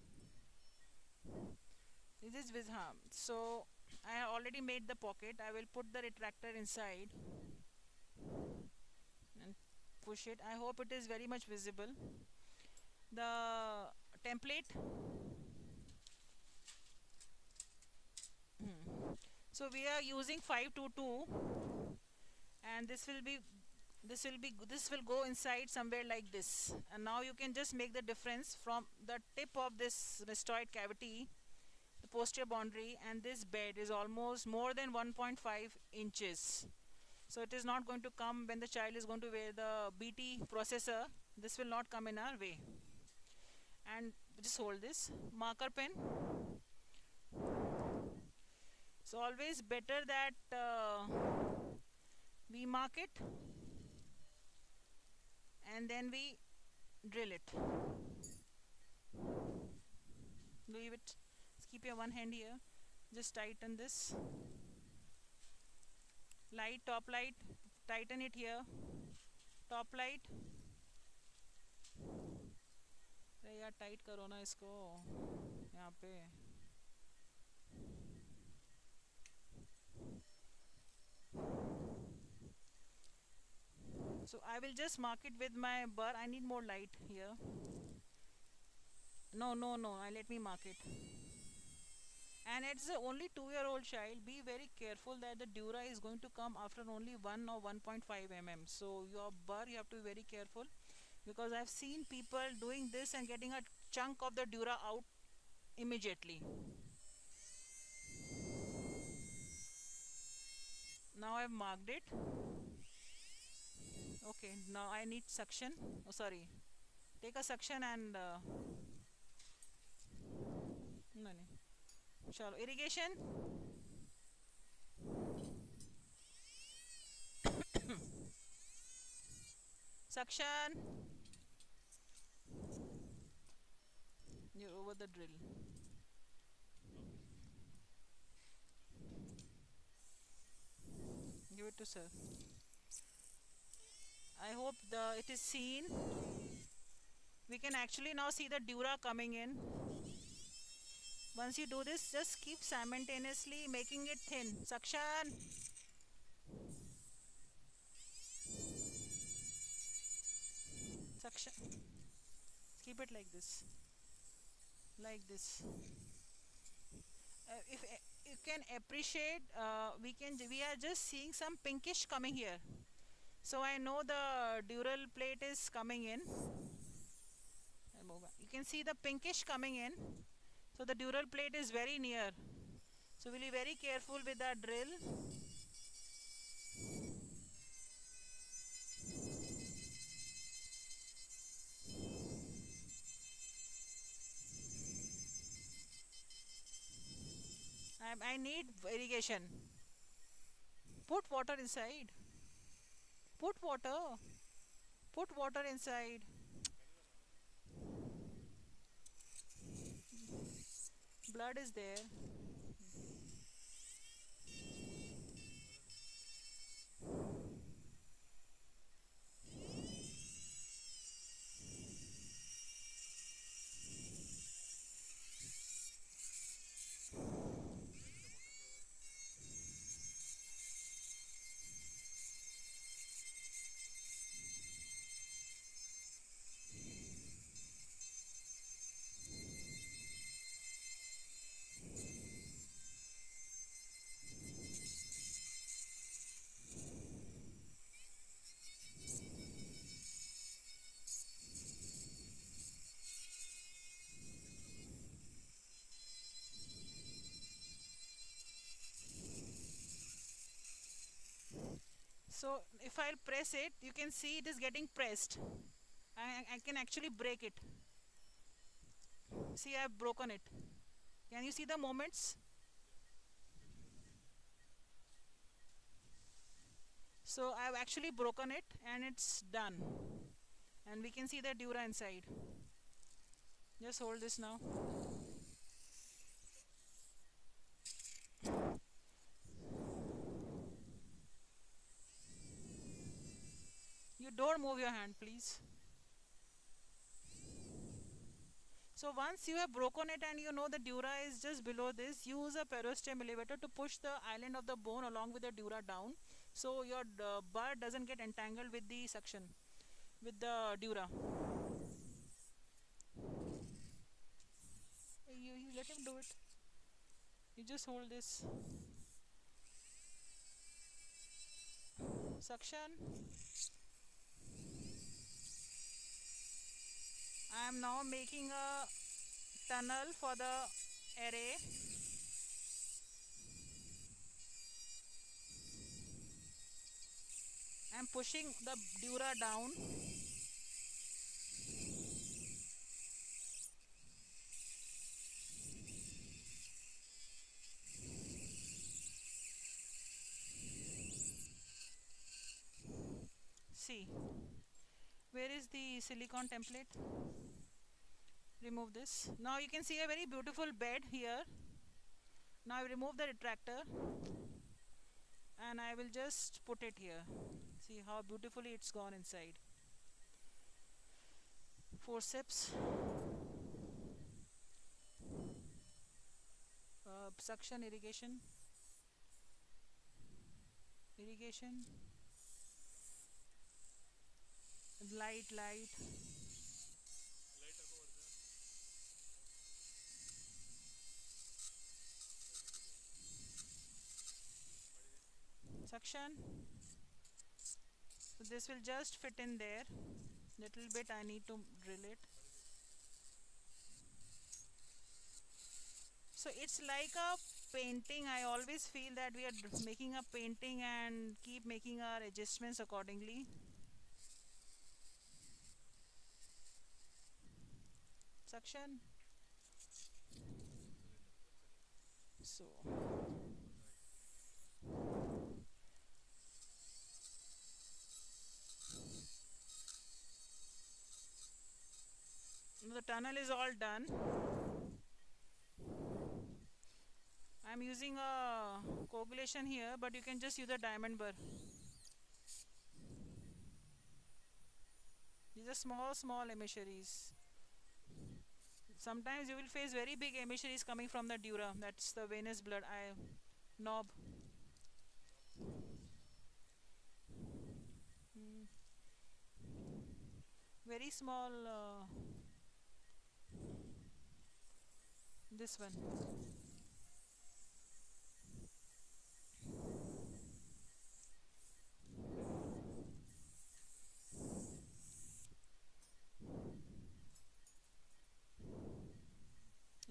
This is Vizham. So I have already made the pocket. I will put the retractor inside and push it. I hope it is very much visible. The template. So we are using 522, and this will go inside somewhere like this. And now you can just make the difference from the tip of this mastoid cavity, the posterior boundary, and this bed is almost more than 1.5 inches. So it is not going to come when the child is going to wear the BT processor. This will not come in our way. And just hold this marker pen. So always better that we mark it and then we drill it. Leave it. Just keep your one hand here. Just tighten this. Light, top light. Tighten it here. Top light. अरे यार tight करो ना इसको यहाँ पे. So I will just mark it with my burr. I need more light here. No, let me mark it. And it's a only 2-year-old child. Be very careful that the dura is going to come after only 1 or 1.5 mm. So your burr, you have to be very careful, because I've seen people doing this and getting a chunk of the dura out immediately. Now I've marked it. Okay, now I need suction. Oh, sorry. Take a suction and no, no. Chalo, irrigation. Suction. You're over the drill. Give it to sir. I hope it is seen. We can actually now see the dura coming in. Once you do this, just keep simultaneously making it thin. Suction. Suction. Keep it like this. Like this. If you can appreciate, we are just seeing some pinkish coming here. So I know the dural plate is coming in. You can see the pinkish coming in. So the dural plate is very near. So we'll be very careful with the drill. I need irrigation. Put water inside. Put water. Put water inside. Blood is there. So if I'll press it, you can see it is getting pressed. I can actually break it. See, I've broken it. Can you see the moments? So I've actually broken it and it's done. And we can see the dura inside. Just hold this now. You don't move your hand, please. So once you have broken it and you know the dura is just below this, use a periosteum elevator to push the island of the bone along with the dura down, so your bud doesn't get entangled with the suction, with the dura. You let him do it. You just hold this. Suction. I am now making a tunnel for the array. I am pushing the dura down. See, where is the silicone template? Remove this. Now you can see a very beautiful bed here. Now I remove the retractor and I will just put it here. See how beautifully it's gone inside. Forceps, suction, irrigation, irrigation, light. Suction. So this will just fit in there. Little bit I need to drill it. So it's like a painting. I always feel that we are making a painting and keep making our adjustments accordingly. Suction. So the tunnel is all done. I'm using a coagulation here, but you can just use a diamond burr. These are small emissaries. Sometimes you will face very big emissaries coming from the dura. That's the venous blood knob. Mm, very small. This one.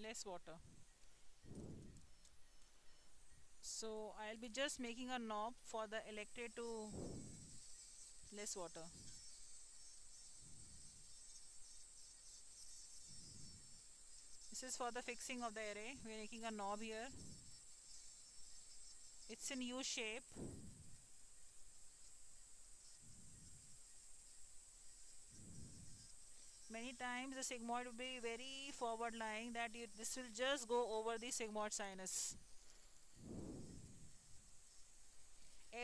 Less water. So I'll be just making a knob for the electrode to less water. This is for the fixing of the array. We're making a knob here. It's in U shape. Many times the sigmoid will be very forward lying that this will just go over the sigmoid sinus.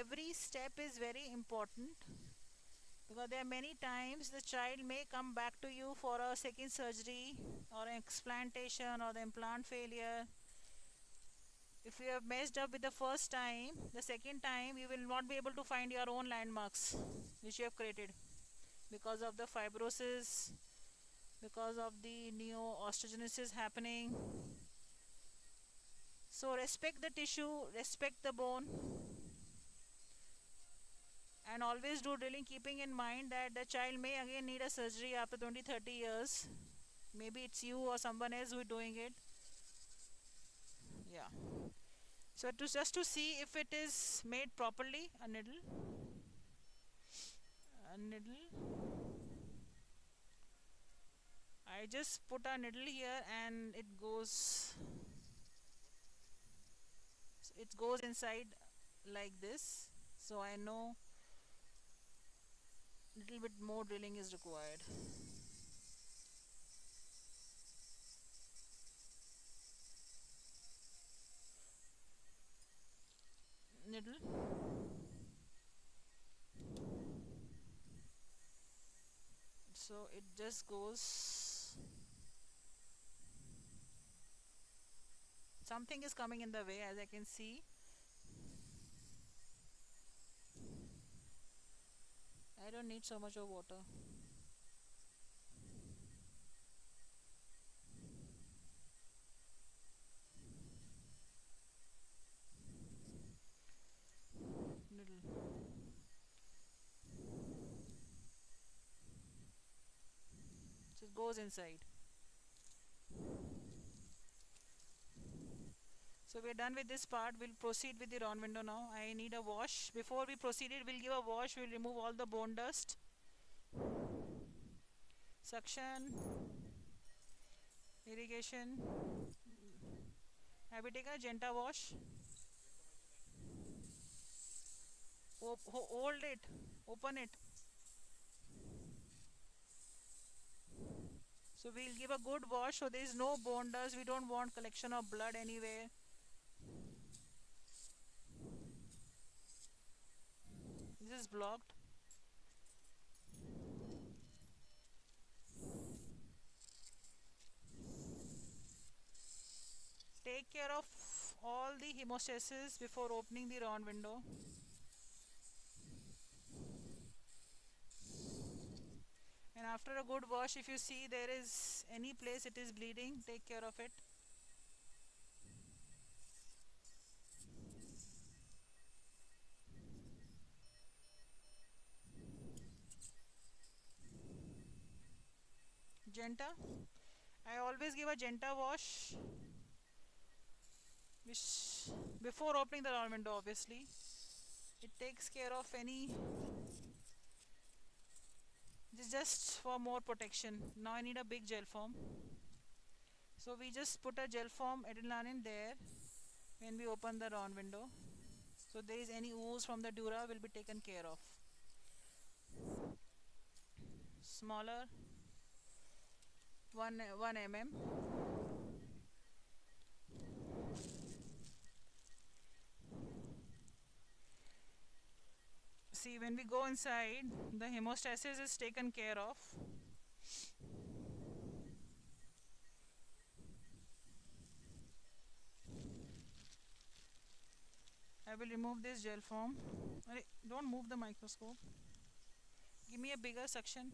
Every step is very important because there are many times the child may come back to you for a second surgery or an explantation or the implant failure. If you have messed up with the first time, the second time you will not be able to find your own landmarks which you have created because of the fibrosis, because of the neo osteogenesis happening. So respect the tissue, respect the bone, and always do drilling, keeping in mind that the child may again need a surgery after 20-30 years. Maybe it's you or someone else who is doing it. Yeah. So just to see if it is made properly, a needle. I just put a needle here and it goes inside like this. So I know little bit more drilling is required. Needle. So it just goes. Something is coming in the way as I can see. I don't need so much of water. Needle. So it goes inside. So we're done with this part. We'll proceed with the round window now. I need a wash. Before we proceed, we'll give a wash. We'll remove all the bone dust. Suction, irrigation. Have you taken a Genta wash? Hold it. Open it. So we'll give a good wash so there is no bone dust. We don't want collection of blood anywhere. This is blocked. Take care of all the hemostasis before opening the round window. And after a good wash, if you see there is any place it is bleeding, take care of it. Genta. I always give a Genta wash which before opening the round window obviously. It takes care of any. This is just for more protection. Now I need a big gel form. So we just put a gel form adrenaline there when we open the round window. So there is any ooze from the dura will be taken care of. Smaller 1 mm. See, when we go inside, the hemostasis is taken care of. will remove this gel foam. Don't move the microscope. Give me a bigger suction.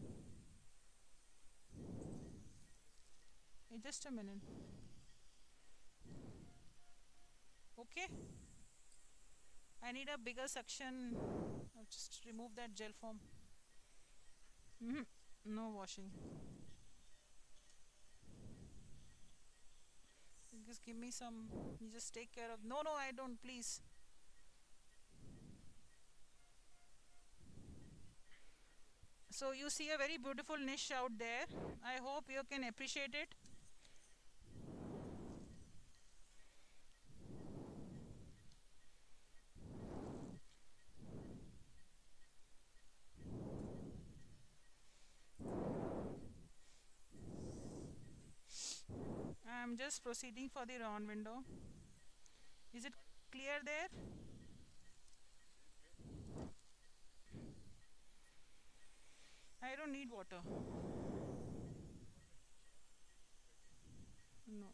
Hey, just a minute. Okay. I need a bigger suction. I'll just remove that gel foam. No washing. Just give me some. You just take care of. No, I don't. Please. So you see a very beautiful niche out there. I hope you can appreciate it. I'm just proceeding for the round window. Is it clear there? I don't need water. No.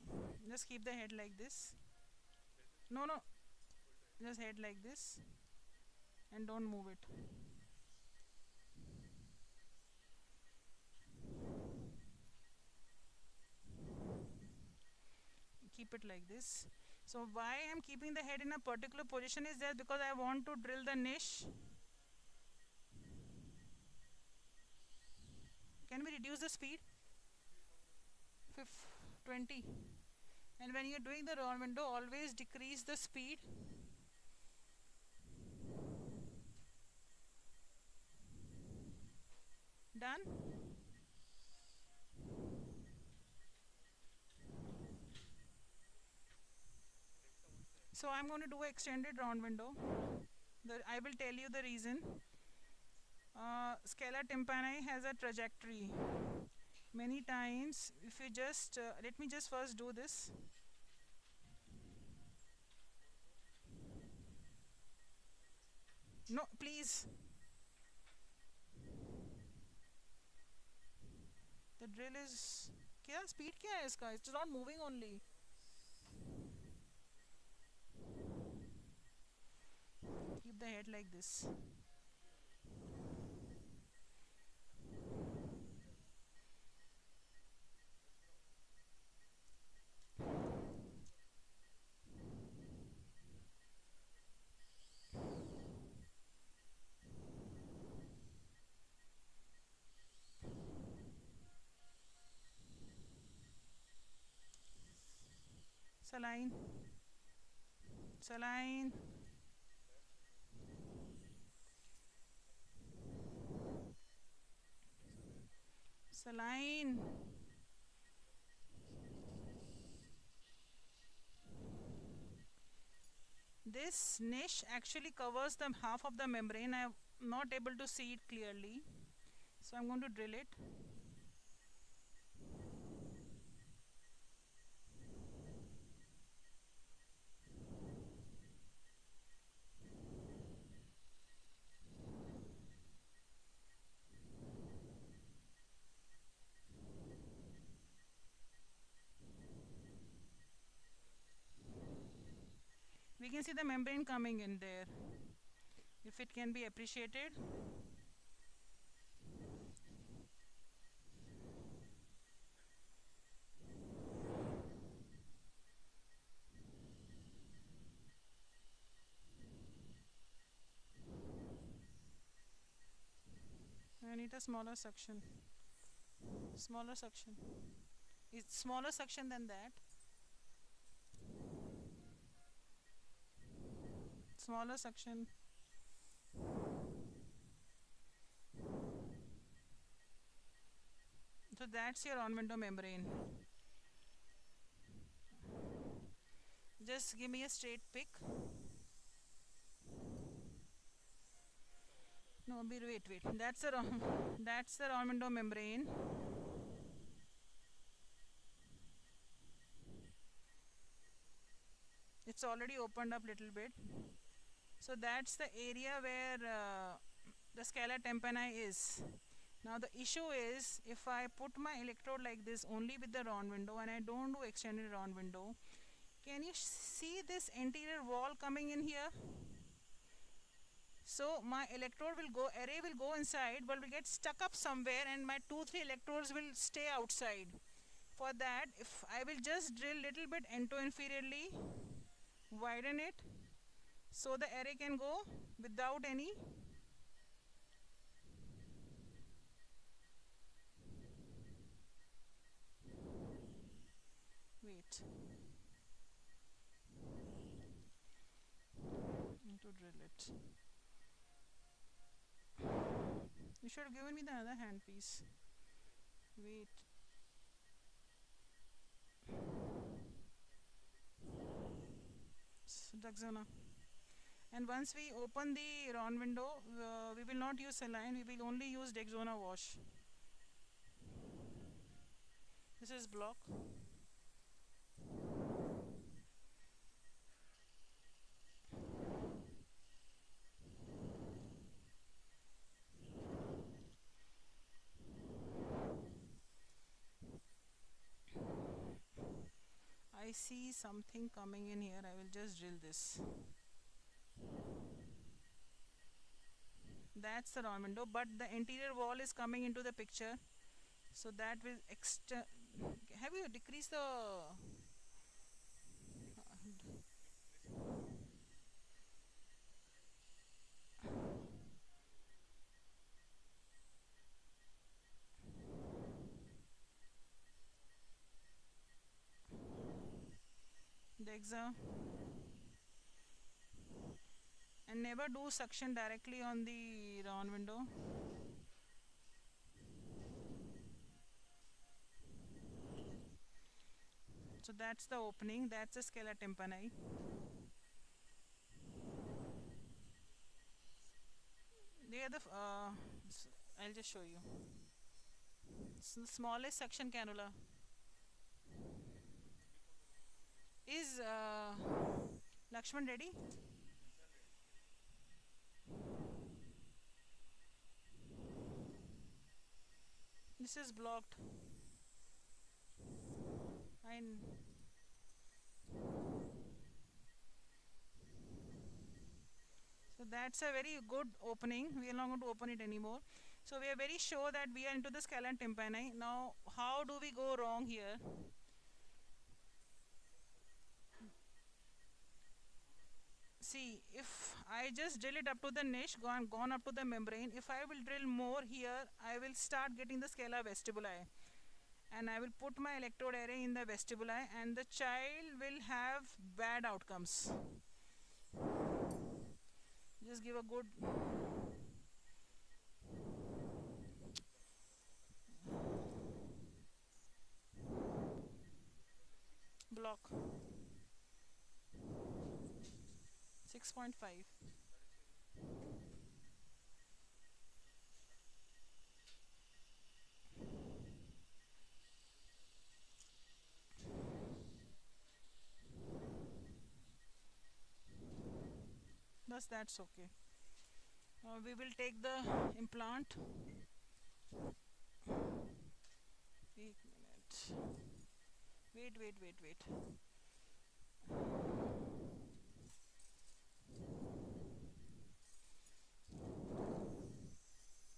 Just keep the head like this. No. Just head like this and don't move it. Keep it like this. So why I'm keeping the head in a particular position is that because I want to drill the niche. Can we reduce the speed? 20. And when you're doing the round window, always decrease the speed. Done. So I'm going to do an extended round window. I will tell you the reason. Scala tympani has a trajectory. Many times, if you just let me just first do this. No, please. The drill is. क्या speed क्या है इसका? It's not moving only. Keep the head like this. Saline. Saline. Saline. This niche actually covers the half of the membrane. I am not able to see it clearly. So I'm going to drill it. We can see the membrane coming in there. If it can be appreciated. I need a smaller suction. Smaller suction. It's smaller suction than that. Smaller suction. So that's your on window membrane. Just give me a straight pick. No, wait. That's the on window membrane. It's already opened up little bit. So that's the area where the scala tympani is. Now the issue is if I put my electrode like this only with the round window and I don't do extended round window, can you see this anterior wall coming in here? So my electrode will go, array will go inside, but will get stuck up somewhere, and my 2 3 electrodes will stay outside. For that, if I will just drill little bit ento inferiorly, widen it, so the array can go without any. Wait, need to drill it. You should have given me the other hand piece. Wait. Daxona. And once we open the round window, we will not use saline, we will only use Dexona wash. This is block. I see something coming in here, I will just drill this. That's the round window, but the interior wall is coming into the picture, so that will have you decreased the Dexa, and never do suction directly on the round window. So that's the opening, that's the scala tympani. They are the I'll just show you. Smallest suction cannula is Lakshman ready? This is blocked. And so that's a very good opening. We are not going to open it anymore. So we are very sure that we are into the scala tympani. Now, how do we go wrong here? See, if I just drill it up to the niche, gone up to the membrane, if I will drill more here, I will start getting the scala vestibuli. And I will put my electrode array in the vestibuli, and the child will have bad outcomes. Just give a good block. 6.5. Thus that's okay. We will take the implant. 1 minute. Wait.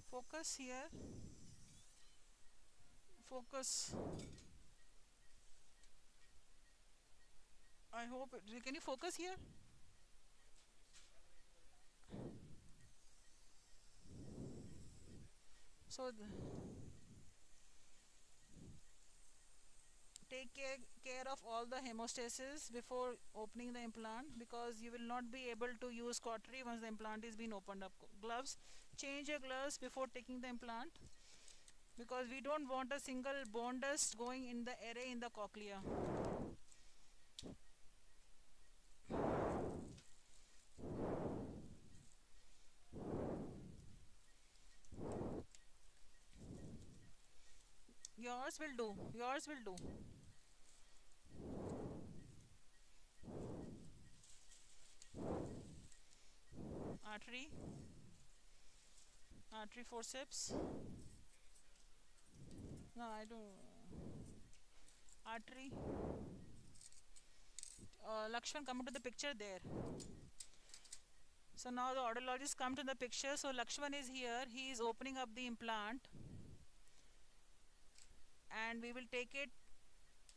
Focus here. Focus. I hope can you focus here? So take care of all the hemostasis before opening the implant, because you will not be able to use cautery once the implant is being opened up. Gloves, change your gloves before taking the implant, because we don't want a single bone dust going in the array in the cochlea. Yours will do. Artery, artery forceps. No, I don't. Artery. Lakshman, come into the picture there. So now the audiologist come to the picture. So Lakshman is here. He is opening up the implant, and we will take it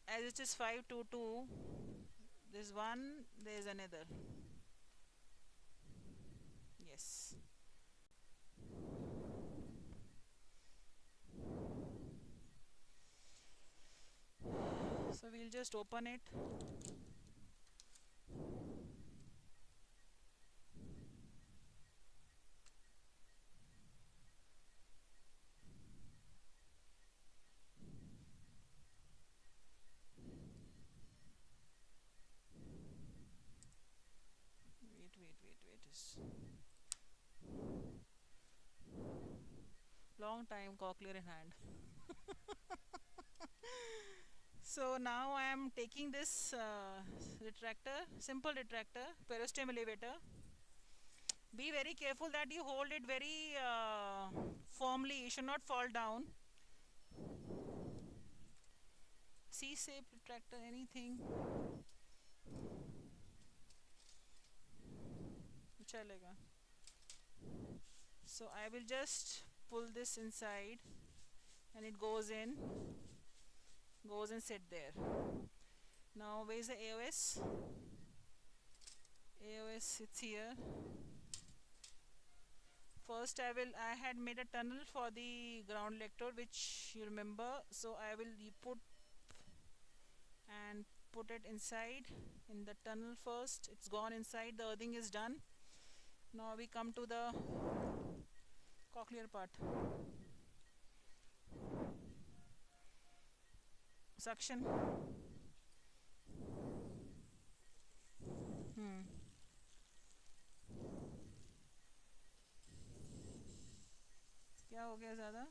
as it is 522. There's one. There's another. Yes. So we'll just open it. Wait. Is long time cochlear in hand. So now I am taking this retractor, simple retractor, periosteum elevator. Be very careful that you hold it very firmly. It should not fall down. C-shape retractor, anything. Chalega. So I will just pull this inside, and it goes and sit there. Now where is the AOS? AOS sits here. First I had made a tunnel for the ground electrode, which you remember. So I will put it inside in the tunnel first. It's gone inside. The earthing is done. Now we come to the cochlear part. Suction. Hmm. क्या हो गया ज़्यादा?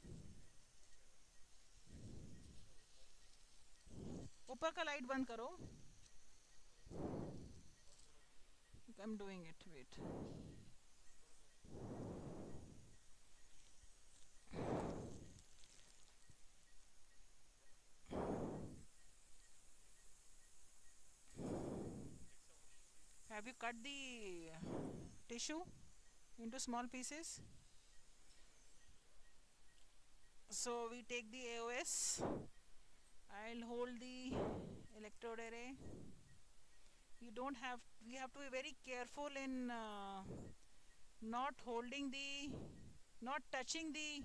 ऊपर का light बंद करो. I'm doing it. Wait. Have you cut the tissue into small pieces? So we take the AOS. I'll hold the electrode array. We have to be very careful in not holding the, not touching the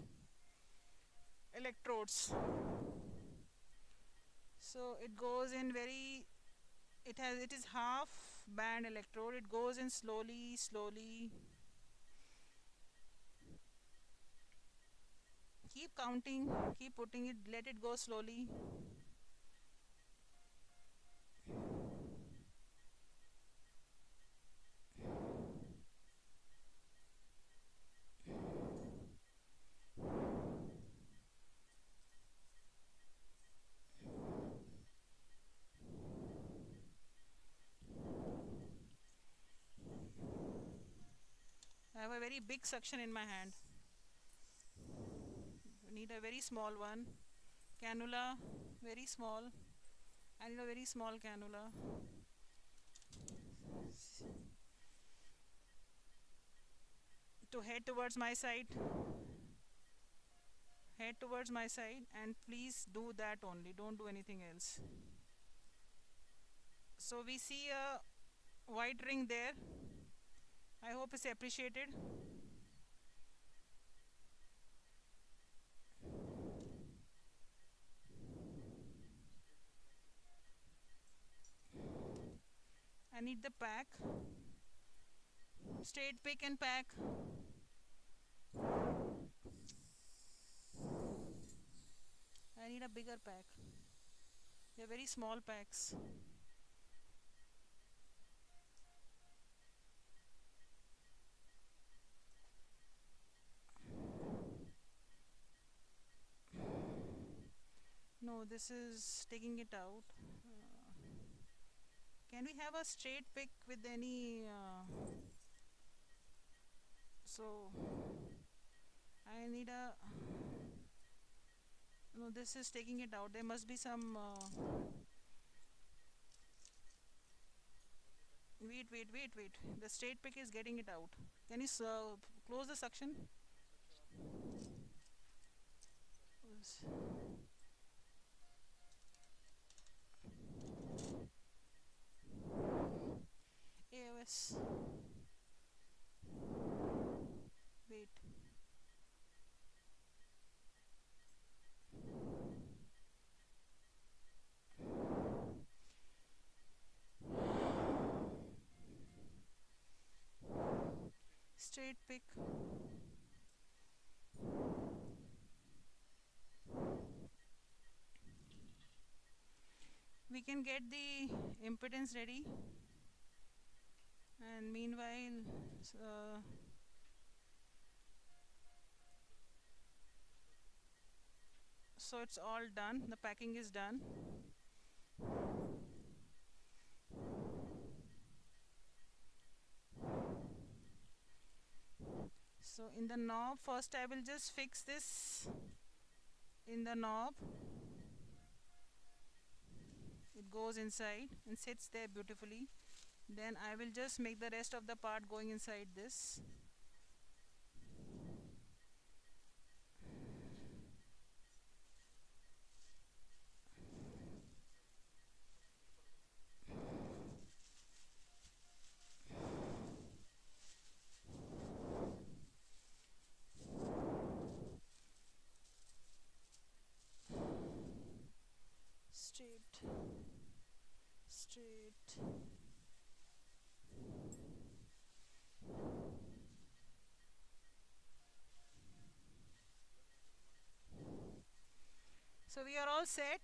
electrodes. So it goes in very, it is half band electrode. It goes in slowly. Keep counting, keep putting it, let it go slowly. I have a very big suction in my hand. Need a very small one. Cannula, very small. I need a very small cannula. To head towards my side. Head towards my side, and please do that only. Don't do anything else. So we see a white ring there. I hope it's appreciated. I need the pack. Straight pick and pack. I need a bigger pack. They're very small packs. No, this is taking it out. Can we have a straight pick with any? So I need a. No, this is taking it out. There must be some. Wait. The straight pick is getting it out. Can you close the suction? AOS. Wait. Straight pick. We can get the impedance ready, and meanwhile, uh, so it's all done. The packing is done. So in the knob, first I will just fix this in the knob. It goes inside and sits there beautifully. Then I will just make the rest of the part going inside this. Straight, straight. So we are all set.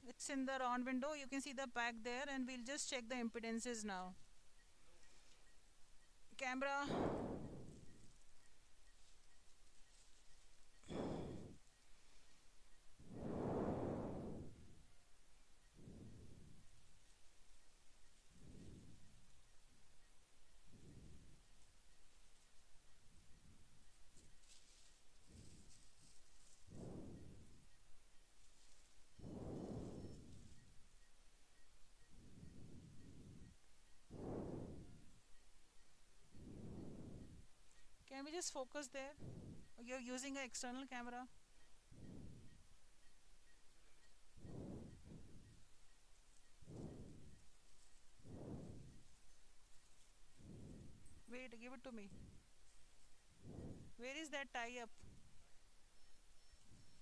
It's in the round window. You can see the pack there, and we'll just check the impedances now. Camera. Can we just focus there? You're using an external camera. Wait, give it to me. Where is that tie up?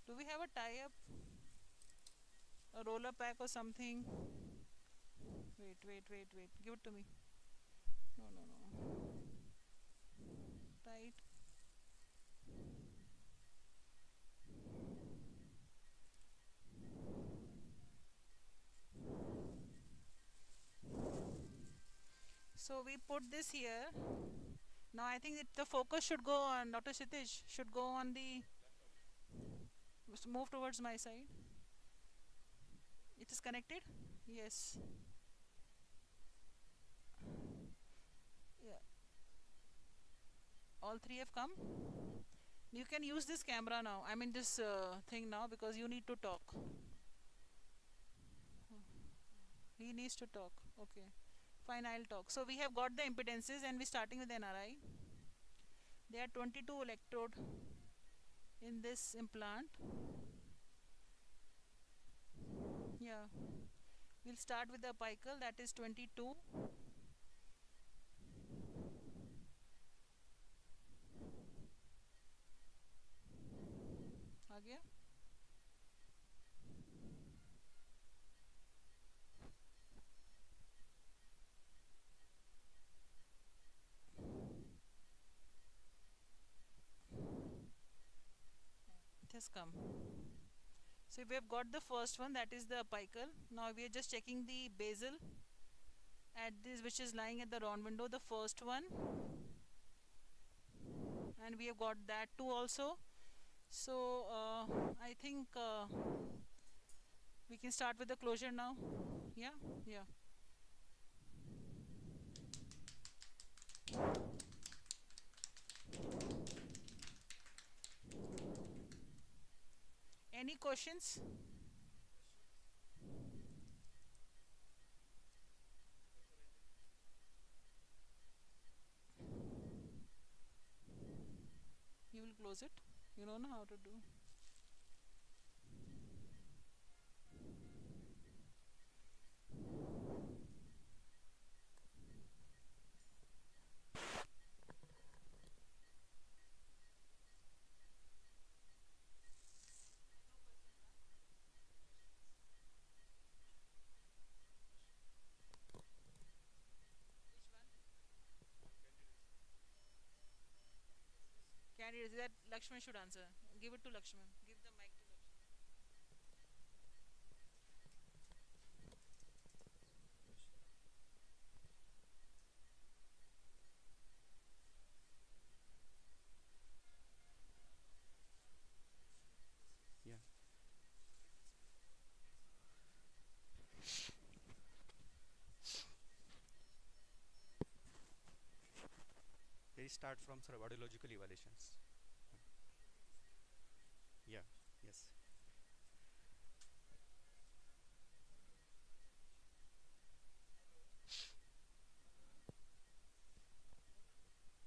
Do we have a tie up? A roller pack or something? Wait. Give it to me. No. Tight. So we put this here. Now I think the focus should go on Dr. Shitish should go on the move towards my side. It is connected. Yes. Yeah. All three have come. You can use this camera now. I mean this thing now because you need to talk. He needs to talk. Okay. Fine, I'll talk. So we have got the impedances and we're starting with NRI. There are 22 electrode in this implant. Yeah. We'll start with the apical, that is 22. आ गया? It has come. So we have got the first one, that is the apical. Now we are just checking the basal at this, which is lying at the round window, the first one, and we have got that too also. So I think we can start with the closure now. Yeah. Any questions? close it? You don't know how to do? Candidates that Lakshman should answer. Give it to Lakshman. Give the mic to Lakshman. Yeah, they start from sort of audiological evaluations. Yeah, yes.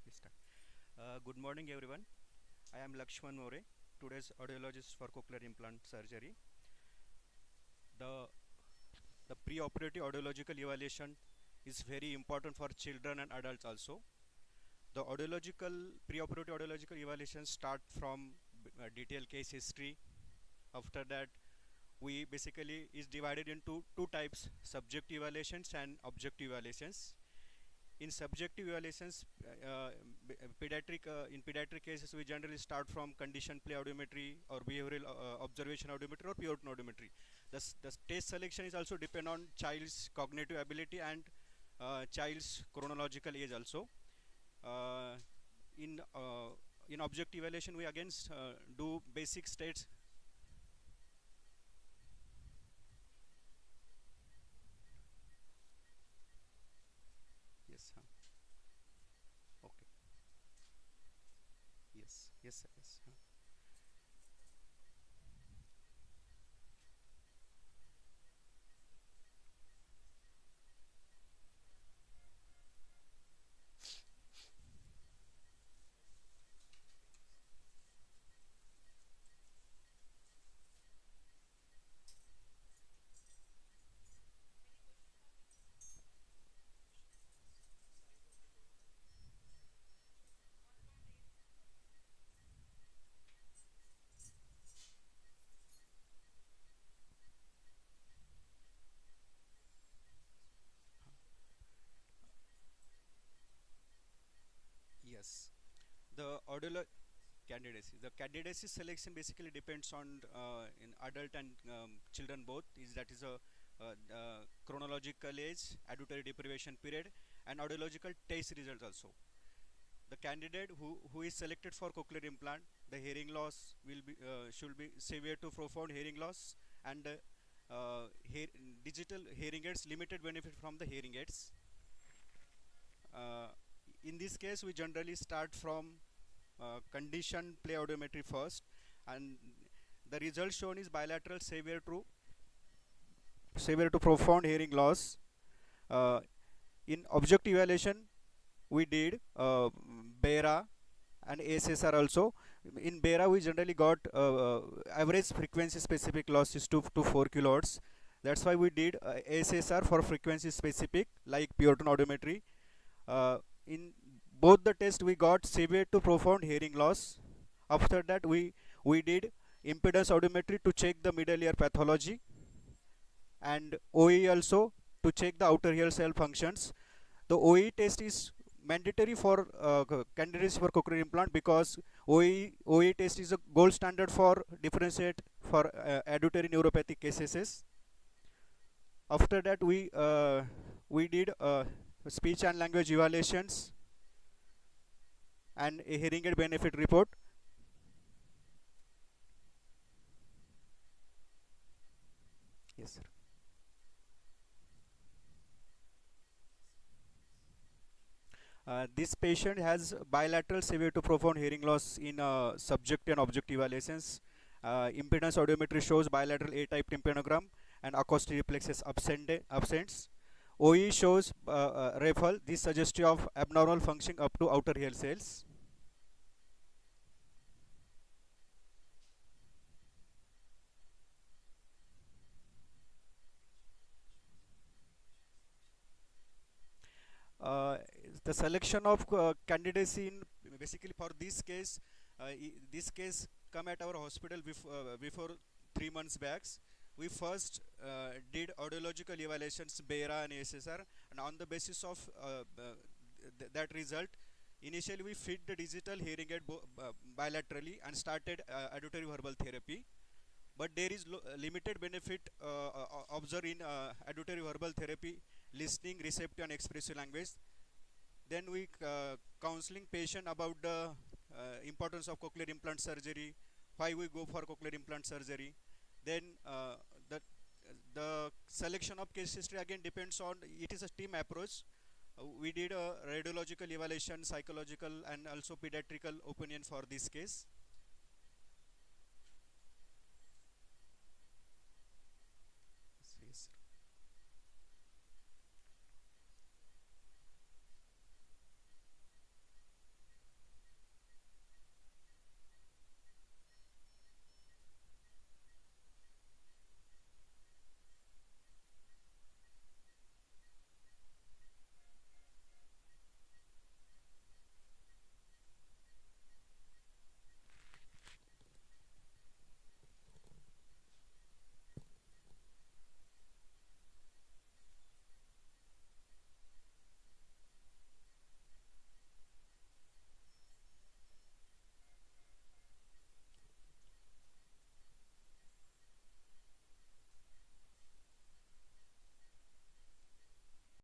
We start. Good morning, everyone. I am Lakshman More, today's audiologist for cochlear implant surgery. The the pre-operative audiological evaluation is very important for children and adults also. The audiological pre-operative audiological evaluation start from detailed case history. After that, we basically is divided into two types: subjective evaluations and objective evaluations. In subjective evaluations, in pediatric cases, we generally start from condition play audiometry or behavioral observation audiometry or pure audiometry. The test selection is also depend on child's cognitive ability and child's chronological age also. Uh, in uh, in objective evaluation, we again do basic states. Yes, okay. Yes, yes, yes. Yes. The audiolo candidacy. The candidacy selection basically depends on in adult and children both. Is that is a chronological age, auditory deprivation period, and audiological test results also. The candidate who is selected for cochlear implant, the hearing loss will be should be severe to profound hearing loss, and hear, digital hearing aids limited benefit from the hearing aids. Uh, in this case, we generally start from condition play audiometry first, and the result shown is bilateral severe to profound hearing loss. Uh, in objective evaluation, we did BERA and ASSR also. In BERA, we generally got average frequency specific loss is 2 to 4 kilohertz. That's why we did ASSR for frequency specific, like pure tone audiometry. In both the tests, we got severe to profound hearing loss. After that, we did impedance audiometry to check the middle ear pathology, and OE also to check the outer ear cell functions. The OE test is mandatory for candidates for cochlear implant, because OE test is a gold standard for differentiate for auditory neuropathic cases. After that, we did speech and language evaluations and a hearing aid benefit report. Yes, sir. This patient has bilateral severe to profound hearing loss in subjective and objective evaluations. Impedance audiometry shows bilateral A-type tympanogram and acoustic reflexes absents. OE shows referral. This suggestive of abnormal functioning up to outer ear cells. The selection of candidacy in basically for this case come at our hospital before 3 months back. We first did audiological evaluations BERA and ASSR, and on the basis of that result, initially we fit the digital hearing aid bilaterally and started auditory verbal therapy. But there is limited benefit observed in auditory verbal therapy, listening, receptive and expressive language. Then we counseling patient about the importance of cochlear implant surgery, why we go for cochlear implant surgery. Then the the selection of case history again depends on, it is a team approach. We did a radiological evaluation, psychological and also pediatrical opinion for this case.